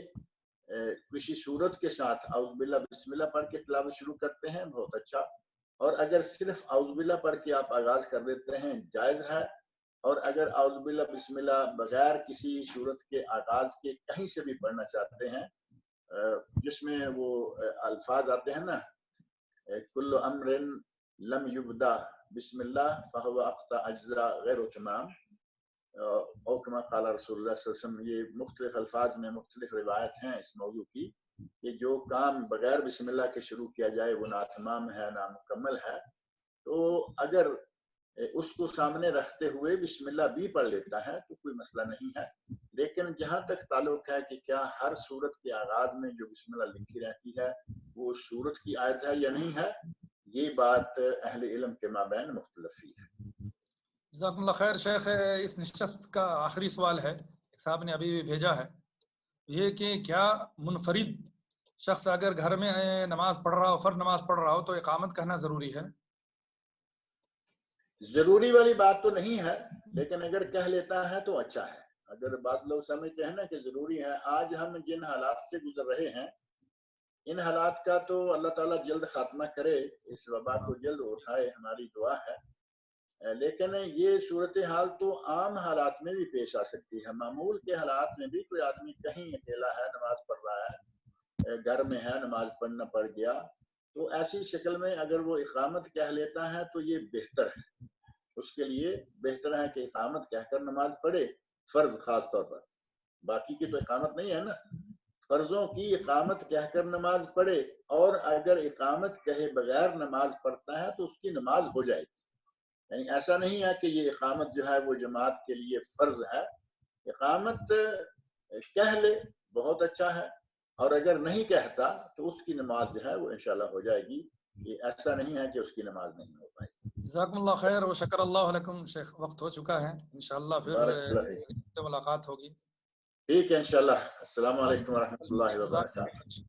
کسی سورت کے ساتھ اعوذ باللہ بسم اللہ پڑھ کے تلاوت شروع کرتے ہیں بہت اچھا، اور اگر صرف اعوذ باللہ پڑھ کے آپ آغاز کر دیتے ہیں جائز ہے، اور اگر اعوذ باللہ بسم اللہ بغیر کسی سورت کے آغاز کے کہیں سے بھی پڑھنا چاہتے ہیں، جس میں وہ الفاظ آتے ہیں نا کل امر لم یبدا بسم اللہ فہو اقطع اجزا غیر تمام، او کما قال رسول اللہ صلی اللہ علیہ وسلم، یہ مختلف الفاظ میں مختلف روایت ہیں اس موضوع کی کہ جو کام بغیر بسم اللہ کے شروع کیا جائے وہ ناتمام ہے، نامکمل ہے۔ تو اگر اس کو سامنے رکھتے ہوئے بسم اللہ بھی پڑھ لیتا ہے تو کوئی مسئلہ نہیں ہے، لیکن جہاں تک تعلق ہے کہ کیا ہر سورت کے آغاز میں جو بسم اللہ لکھی رہتی ہے وہ سورت کی آیت ہے یا نہیں ہے، یہ بات اہل علم کے مابین مختلف ہی ہے۔ جزاکم اللہ خیر شیخ، اس نشست کا آخری سوال ہے، ایک صاحب نے ابھی بھی بھیجا ہے، یہ کہ کیا منفرد شخص اگر گھر میں نماز پڑھ رہا ہو، فرض نماز پڑھ رہا ہو، تو اقامت کہنا ضروری ہے؟ ضروری والی بات تو نہیں ہے، لیکن اگر کہہ لیتا ہے تو اچھا ہے۔ اگر بات لوگ سمجھتے ہیں نا کہ ضروری ہے، آج ہم جن حالات سے گزر رہے ہیں ان حالات کا تو اللہ تعالیٰ جلد خاتمہ کرے، اس وبا کو جلد اٹھائے، ہماری دعا ہے، لیکن یہ صورتحال تو عام حالات میں بھی پیش آ سکتی ہے۔ معمول کے حالات میں بھی کوئی آدمی کہیں اکیلا ہے، نماز پڑھ رہا ہے، گھر میں ہے، نماز پڑھنا پڑ گیا، تو ایسی شکل میں اگر وہ اقامت کہہ لیتا ہے تو یہ بہتر ہے، اس کے لیے بہتر ہے کہ اقامت کہہ کر نماز پڑھے، فرض خاص طور پر، باقی کی تو اقامت نہیں ہے نا، فرضوں کی اقامت کہہ کر نماز پڑھے، اور اگر اقامت کہے بغیر نماز پڑھتا ہے تو اس کی نماز ہو جائے گی۔ یعنی ایسا نہیں ہے کہ یہ اقامت جو ہے وہ جماعت کے لیے فرض ہے، اقامت کہہ لے بہت اچھا ہے، اور اگر نہیں کہتا تو اس کی نماز جو ہے وہ انشاءاللہ ہو جائے گی، یہ ایسا نہیں ہے کہ اس کی نماز نہیں ہو پائے گی۔ جزاکم اللہ خیر و شکر اللہ علیکم شیخ، وقت ہو چکا ہے، انشاءاللہ پھر ملاقات ہوگی۔ ٹھیک ہے انشاءاللہ۔ السلام علیکم ورحمۃ اللہ وبرکاتہ۔